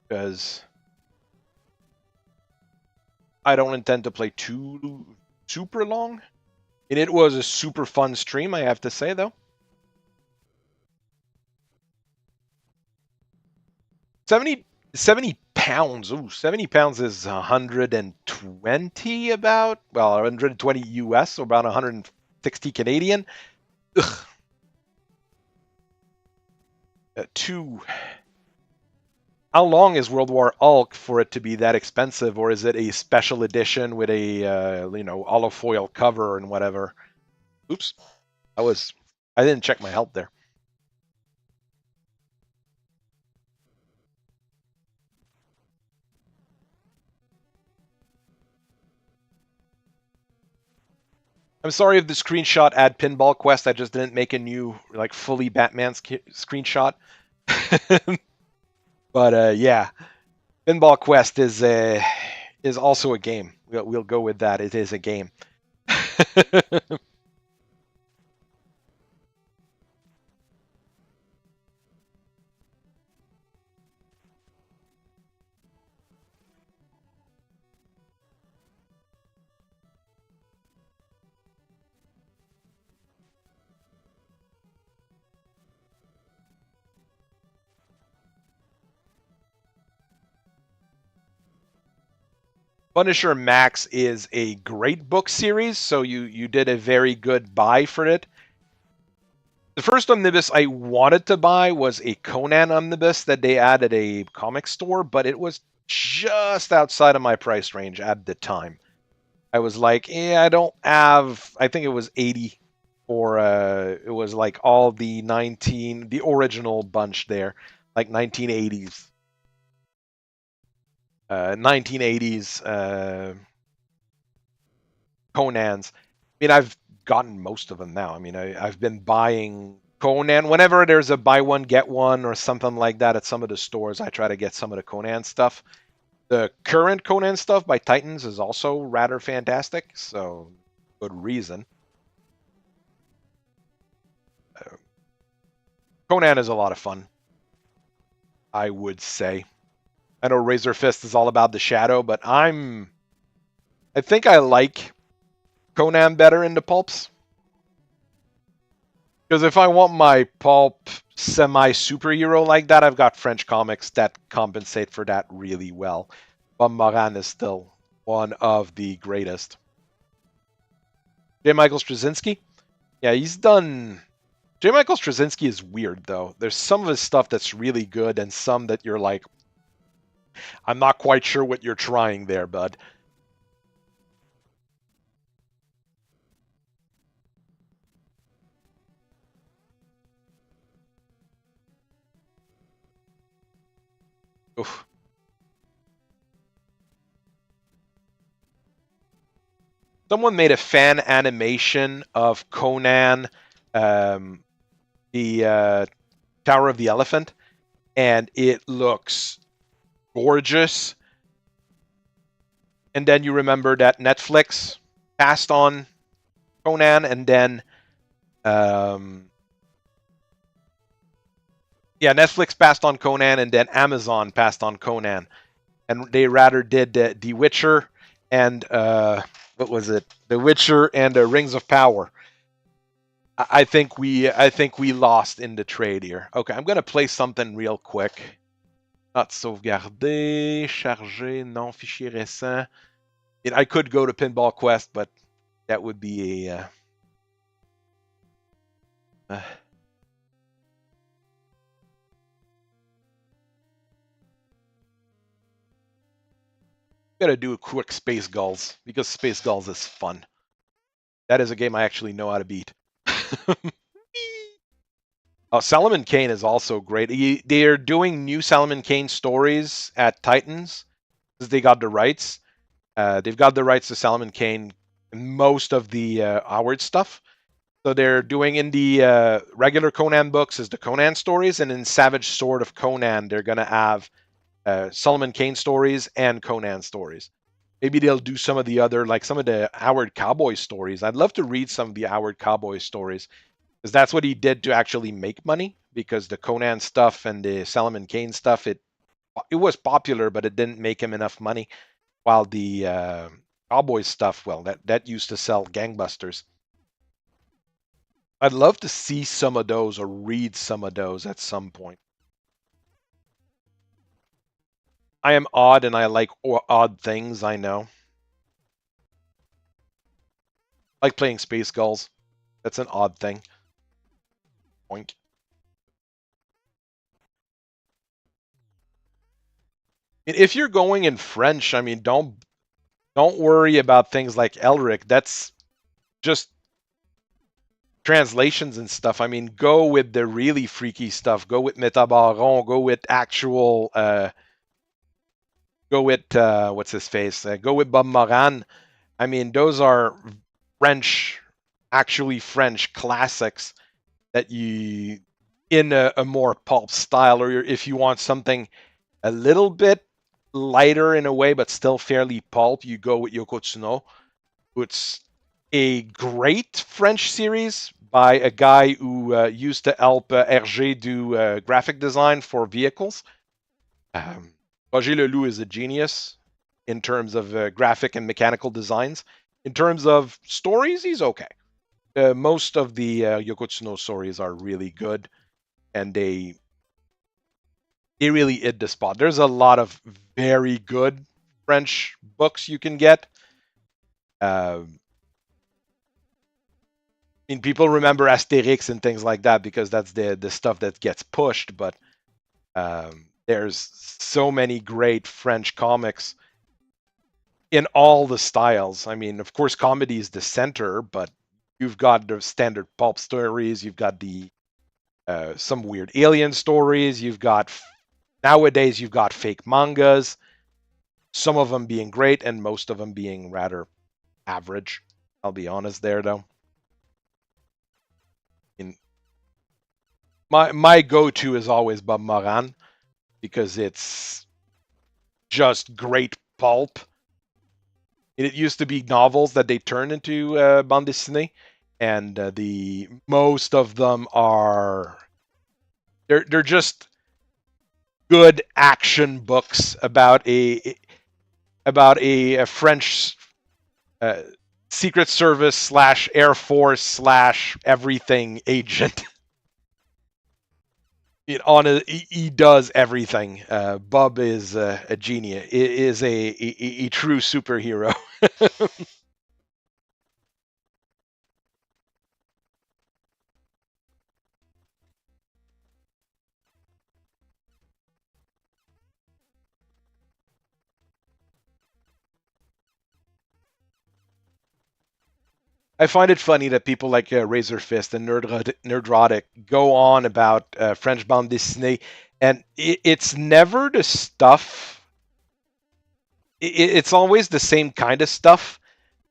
because I don't intend to play too super long. And it was a super fun stream, I have to say, though. 70 pounds. Ooh, 70 pounds is 120 about, well, 120 US, so about 160 Canadian. Ugh. Two. How long is World War Hulk for it to be that expensive, or is it a special edition with a olive foil cover and whatever? Oops, I didn't check my health there. I'm sorry if the screenshot had Pinball Quest. I just didn't make a new like fully Batman screenshot. But yeah, Pinball Quest is also a game. We'll go with that. It is a game. Punisher Max is a great book series, so you did a very good buy for it. The first omnibus I wanted to buy was a Conan omnibus that they had at a comic store, but it was just outside of my price range at the time. I was like, I don't have, I think it was 80. for it was like all the original bunch there, like 1980s Conan's. I mean, I've gotten most of them now. I mean, I've been buying Conan whenever there's a buy one get one or something like that at some of the stores. I try to get some of the Conan stuff. The current Conan stuff by Titans is also rather fantastic, so good reason. Conan is a lot of fun, I would say. I know Razor Fist is all about the shadow, but I think I like Conan better in the pulps. Because if I want my pulp semi superhero like that, I've got French comics that compensate for that really well. But Moran is still one of the greatest. J. Michael Straczynski? Yeah, he's done. J. Michael Straczynski is weird, though. There's some of his stuff that's really good, and some that you're like, I'm not quite sure what you're trying there, bud. Oof. Someone made a fan animation of Conan, um, the Tower of the Elephant, and it looks gorgeous. And then you remember that Netflix passed on Conan, and then yeah, Netflix passed on Conan, and then Amazon passed on Conan, and they rather did The Witcher and what was it? The Witcher and Rings of Power. I think we lost in the trade here. Okay, I'm gonna play something real quick. Not sauvegarder, charger, non fichier récent. I could go to Pinball Quest, but that would be a gotta do a quick Space Gulls because Space Gulls is fun. That is a game I actually know how to beat. Oh, Solomon Kane is also great. They're doing new Solomon Kane stories at Titans because they got the rights. They've got the rights to Solomon Kane, most of the Howard stuff. So they're doing in the regular Conan books is the Conan stories, and in Savage Sword of Conan, they're gonna have Solomon Kane stories and Conan stories. Maybe they'll do some of the other, like some of the Howard Cowboy stories. I'd love to read some of the Howard Cowboy stories because that's what he did to actually make money. Because the Conan stuff and the Solomon Kane stuff, it was popular, but it didn't make him enough money. While the Cowboy stuff, well, that used to sell gangbusters. I'd love to see some of those or read some of those at some point. I am odd and I like odd things, I know. I like playing Space Gulls. That's an odd thing. Point. If you're going in French, I mean, don't worry about things like Elric. That's just translations and stuff. I mean, go with the really freaky stuff. Go with Metabaron. Go with actual. Go with what's his face. Go with Bob Moran. I mean, those are French, actually French classics that you in a more pulp style, or if you want something a little bit lighter in a way, but still fairly pulp, you go with Yoko Tsuno. It's a great French series by a guy who used to help Hergé do graphic design for vehicles. Roger Leloup is a genius in terms of graphic and mechanical designs. In terms of stories, he's okay. Most of the Yoko Tsuno stories are really good, and they really hit the spot. There's a lot of very good French books you can get. I mean, people remember Asterix and things like that because that's the stuff that gets pushed. But there's so many great French comics in all the styles. I mean, of course, comedy is the center, but You've got the standard pulp stories. You've got the some weird alien stories. Nowadays you've got fake mangas. Some of them being great, and most of them being rather average. I'll be honest there, though. In my go-to is always Bob Moran because it's just great pulp. It used to be novels that they turned into bande dessinée, and the most of them are they're just good action books about a French uh, Secret Service slash Air Force slash everything agent. He does everything. Bub is a genius. It is a true superhero. I find it funny that people like Razor Fist and Nerdrotic go on about French bande dessinée, and it's never the stuff. It's always the same kind of stuff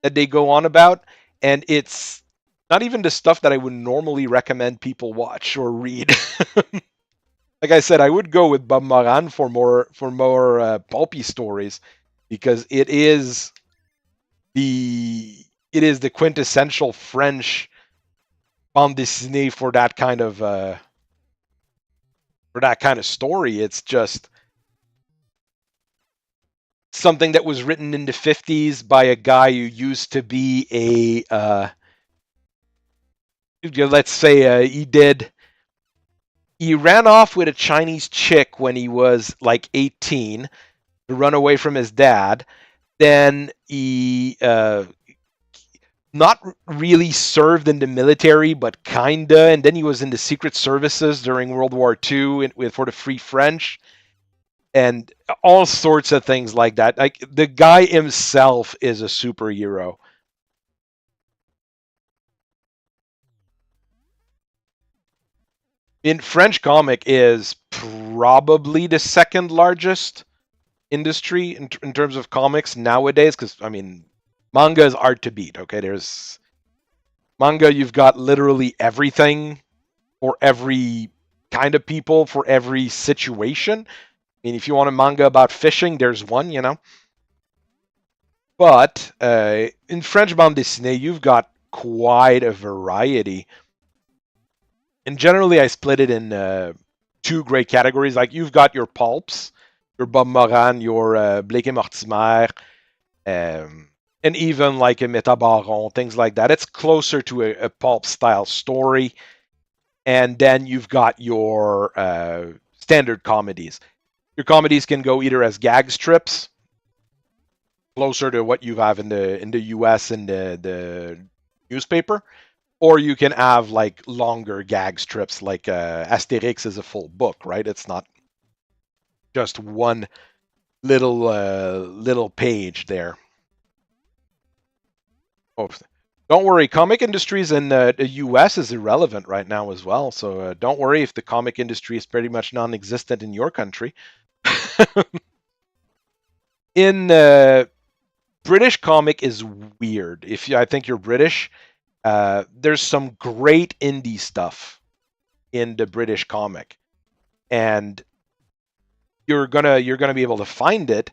that they go on about, and it's not even the stuff that I would normally recommend people watch or read. Like I said, I would go with Bob Moran for more pulpy stories because the it is the quintessential French bande dessinée for that kind of story. It's just something that was written in the 50s by a guy who used to be let's say he ran off with a Chinese chick when he was like 18 to run away from his dad. Then he not really served in the military, but kinda, and then he was in the secret services during World War II for the Free French, and all sorts of things like that. Like the guy himself is a superhero. In French comic is probably the second largest industry in terms of comics nowadays. Because I mean, manga is hard to beat. Okay, there's manga. You've got literally everything for every kind of people for every situation. I mean, if you want a manga about fishing, there's one. But in French bande dessinée, you've got quite a variety. And generally, I split it in two great categories. Like you've got your pulps, your Bob Moran, your Blake et Mortimer, and even like a Metabaron, things like that. It's closer to a pulp style story. And then you've got your standard comedies. Your comedies can go either as gag strips, closer to what you have in the US and the newspaper, or you can have like longer gag strips, like Asterix is a full book, right? It's not just one little page there. Oh, don't worry, comic industries in the US is irrelevant right now as well. So don't worry if the comic industry is pretty much non-existent in your country. In British comic is weird. I think you're British, there's some great indie stuff in the British comic, and you're gonna be able to find it,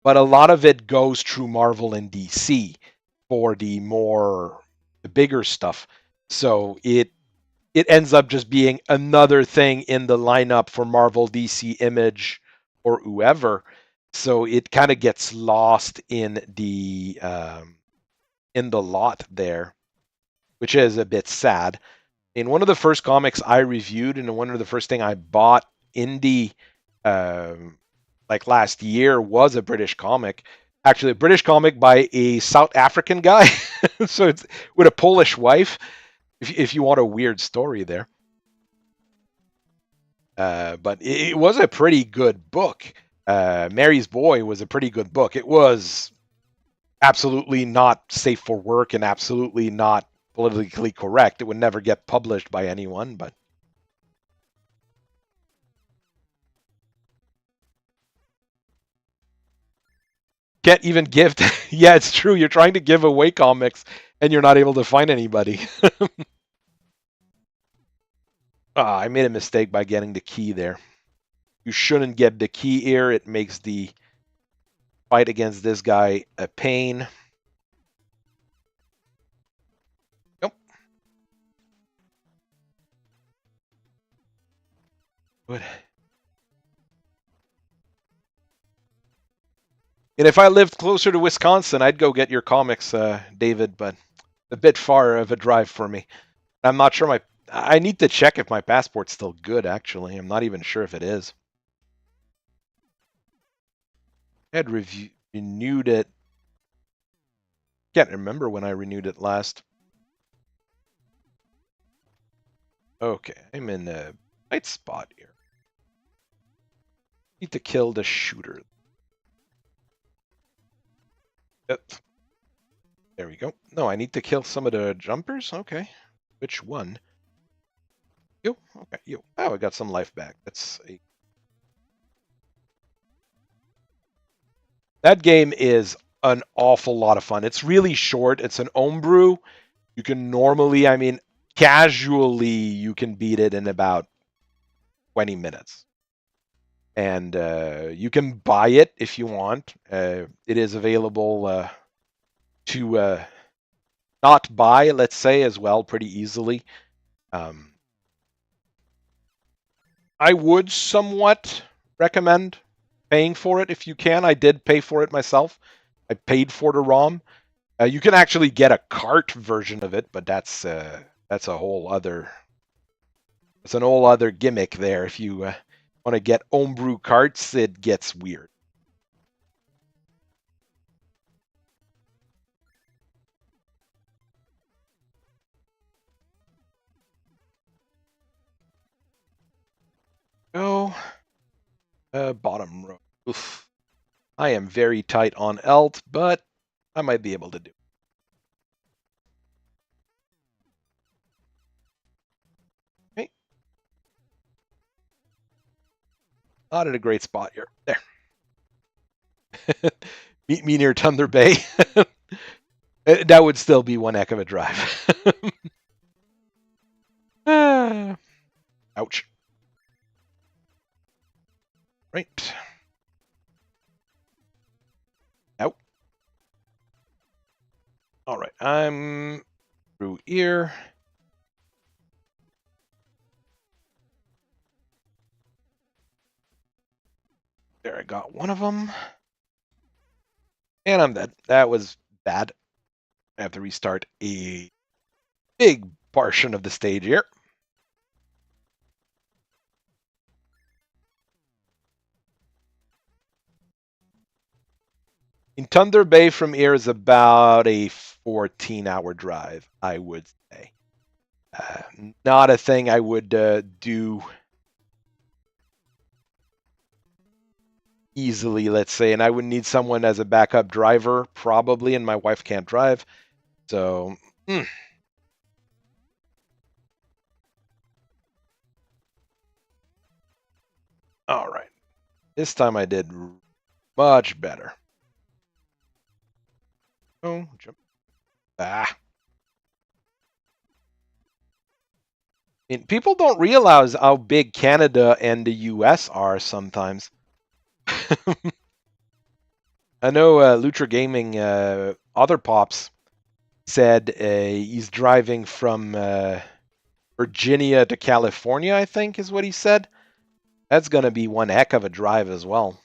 but a lot of it goes through Marvel and DC for the bigger stuff. So it ends up just being another thing in the lineup for Marvel, DC, Image, or whoever. So it kind of gets lost in the lot there, which is a bit sad. And one of the first comics I reviewed, and one of the first thing I bought indie, um, like last year, was a British comic. Actually, a British comic by a South African guy, so it's with a Polish wife. If you want a weird story there, but it was a pretty good book. Mary's Boy was a pretty good book. It was absolutely not safe for work and absolutely not politically correct. It would never get published by anyone, but can't even give. Yeah, it's true. You're trying to give away comics and you're not able to find anybody. I made a mistake by getting the key there. You shouldn't get the key here. It makes the fight against this guy a pain. Nope. Good. And if I lived closer to Wisconsin, I'd go get your comics, David, but a bit far of a drive for me. I'm not sure I need to check if my passport's still good, actually. I'm not even sure if it is. I had renewed it. Can't remember when I renewed it last. Okay, I'm in the right spot here. Need to kill the shooter. Yep. There we go. No, I need to kill some of the jumpers? Okay. Which one? You? Okay, you. Oh, I got some life back. That game is an awful lot of fun. It's really short. It's an homebrew. You can normally, casually, you can beat it in about 20 minutes. And you can buy it if you want. It is available to not buy, let's say, as well, pretty easily. I would somewhat recommend paying for it if you can. I did pay for it myself. I paid for the ROM. You can actually get a cart version of it, but that's a whole other. It's an whole other gimmick there. If you want to get homebrew carts, it gets weird. Oh, bottom row. Oof. I am very tight on Alt, but I might be able to do it. Okay. Not at a great spot here. There. Meet me near Thunder Bay. That would still be one heck of a drive. Ouch. Right. Out. All right. I'm through here. There, I got one of them. And I'm dead. That was bad. I have to restart a big portion of the stage here. In Thunder Bay from here is about a 14-hour drive, I would say. Not a thing I would do easily, let's say, and I would need someone as a backup driver, probably, and my wife can't drive. So, All right. This time I did much better. Oh, jump. People don't realize how big Canada and the US are sometimes. I know Lutra Gaming, Other Pops, said he's driving from Virginia to California, I think is what he said. That's going to be one heck of a drive as well.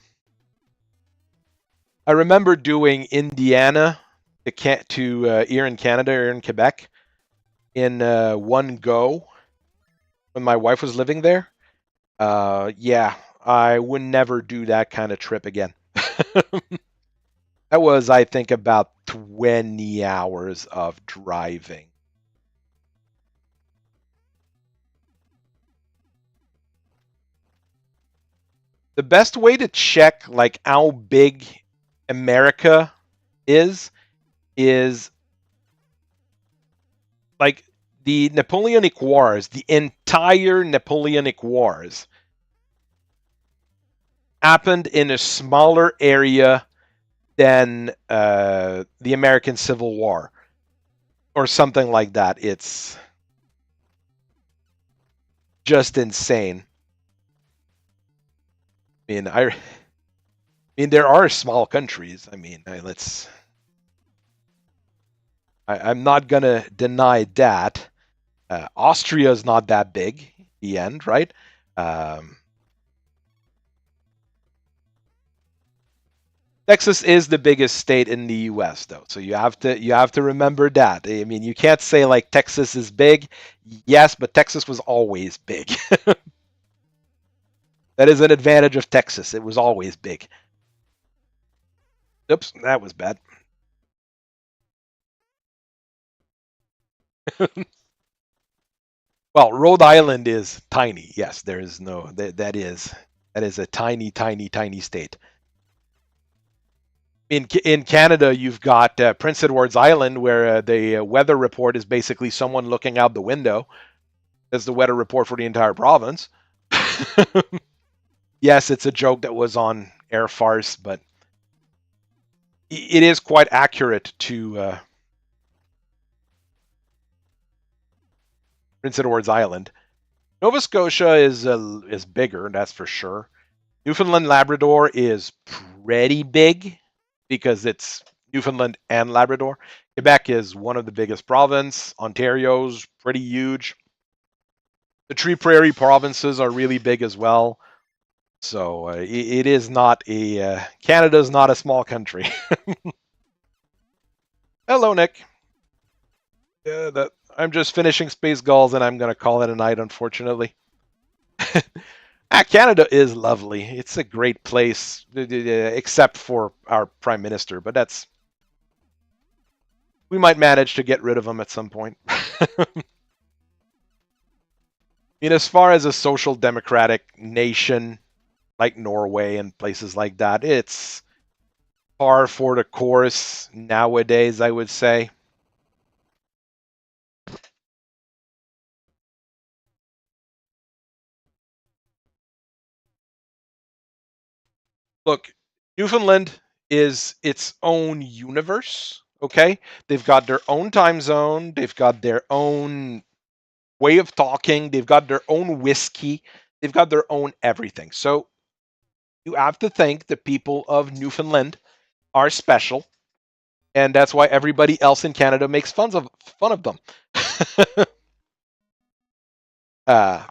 I remember doing Indiana to here in Canada, here in Quebec, in one go when my wife was living there. Yeah, I would never do that kind of trip again. That was, I think, about 20 hours of driving. The best way to check like how big America is Like the Napoleonic Wars, the entire Napoleonic Wars happened in a smaller area than the American Civil War or something like that. It's just insane. I mean, there are small countries. I mean, I'm not gonna deny that. Austria is not that big. The end, right? Um, Texas is the biggest state in the U.S. though, so you have to remember that. I mean, you can't say like Texas is big. Yes, but Texas was always big. That is an advantage of Texas. It was always big. Oops, that was bad. Well, Rhode Island is tiny. Yes, there is no that is a tiny, tiny, tiny state. In Canada, you've got Prince Edward's Island, where the weather report is basically someone looking out the window as the weather report for the entire province. Yes, it's a joke that was on air farce, but it is quite accurate to Prince Edward's Island. Nova Scotia is bigger, that's for sure. Newfoundland Labrador is pretty big because it's Newfoundland and Labrador. Quebec is one of the biggest provinces. Ontario's pretty huge. The Tree Prairie provinces are really big as well. So it is not a Canada's not a small country. Hello, Nick. I'm just finishing Space Gulls and I'm going to call it a night, unfortunately. Canada is lovely. It's a great place, except for our prime minister. But we might manage to get rid of him at some point. I mean, as far as a social democratic nation like Norway and places like that, it's par for the course nowadays, I would say. Look, Newfoundland is its own universe, okay? They've got their own time zone, they've got their own way of talking, they've got their own whiskey, they've got their own everything. So you have to think the people of Newfoundland are special, and that's why everybody else in Canada makes fun of them. uh,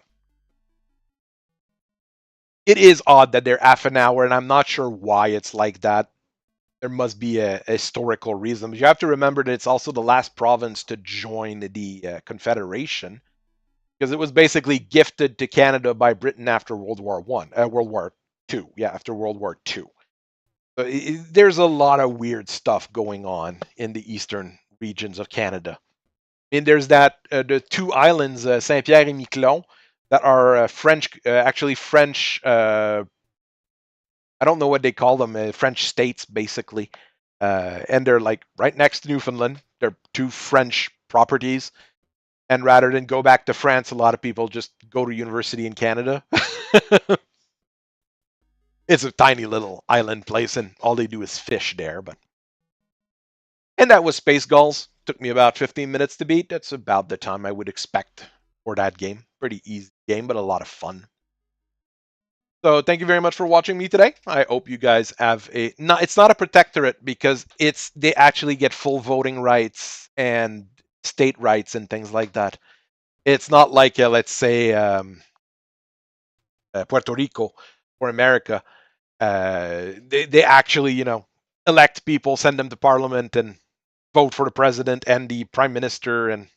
it is odd that they're half an hour, and I'm not sure why it's like that. There must be a historical reason. But you have to remember that it's also the last province to join the Confederation, because it was basically gifted to Canada by Britain after World War Two. Yeah, after World War Two. So there's a lot of weird stuff going on in the eastern regions of Canada. And there's the two islands, Saint Pierre and Miquelon, that are French, actually French. I don't know what they call them, French states basically, and they're like right next to Newfoundland. They're two French properties, and rather than go back to France, a lot of people just go to university in Canada. It's a tiny little island place, and all they do is fish there. And that was Space Gulls. Took me about 15 minutes to beat. That's about the time I would expect for that game. Pretty easy game, but a lot of fun. So thank you very much for watching me today. I hope you guys have it's not a protectorate because they actually get full voting rights and state rights and things like that. It's not like let's say Puerto Rico or America. They actually elect people, send them to parliament, and vote for the president and the prime minister. And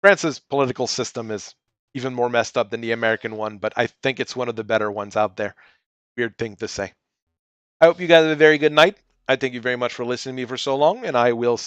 France's political system is even more messed up than the American one, but I think it's one of the better ones out there. Weird thing to say. I hope you guys have a very good night. I thank you very much for listening to me for so long, and I will see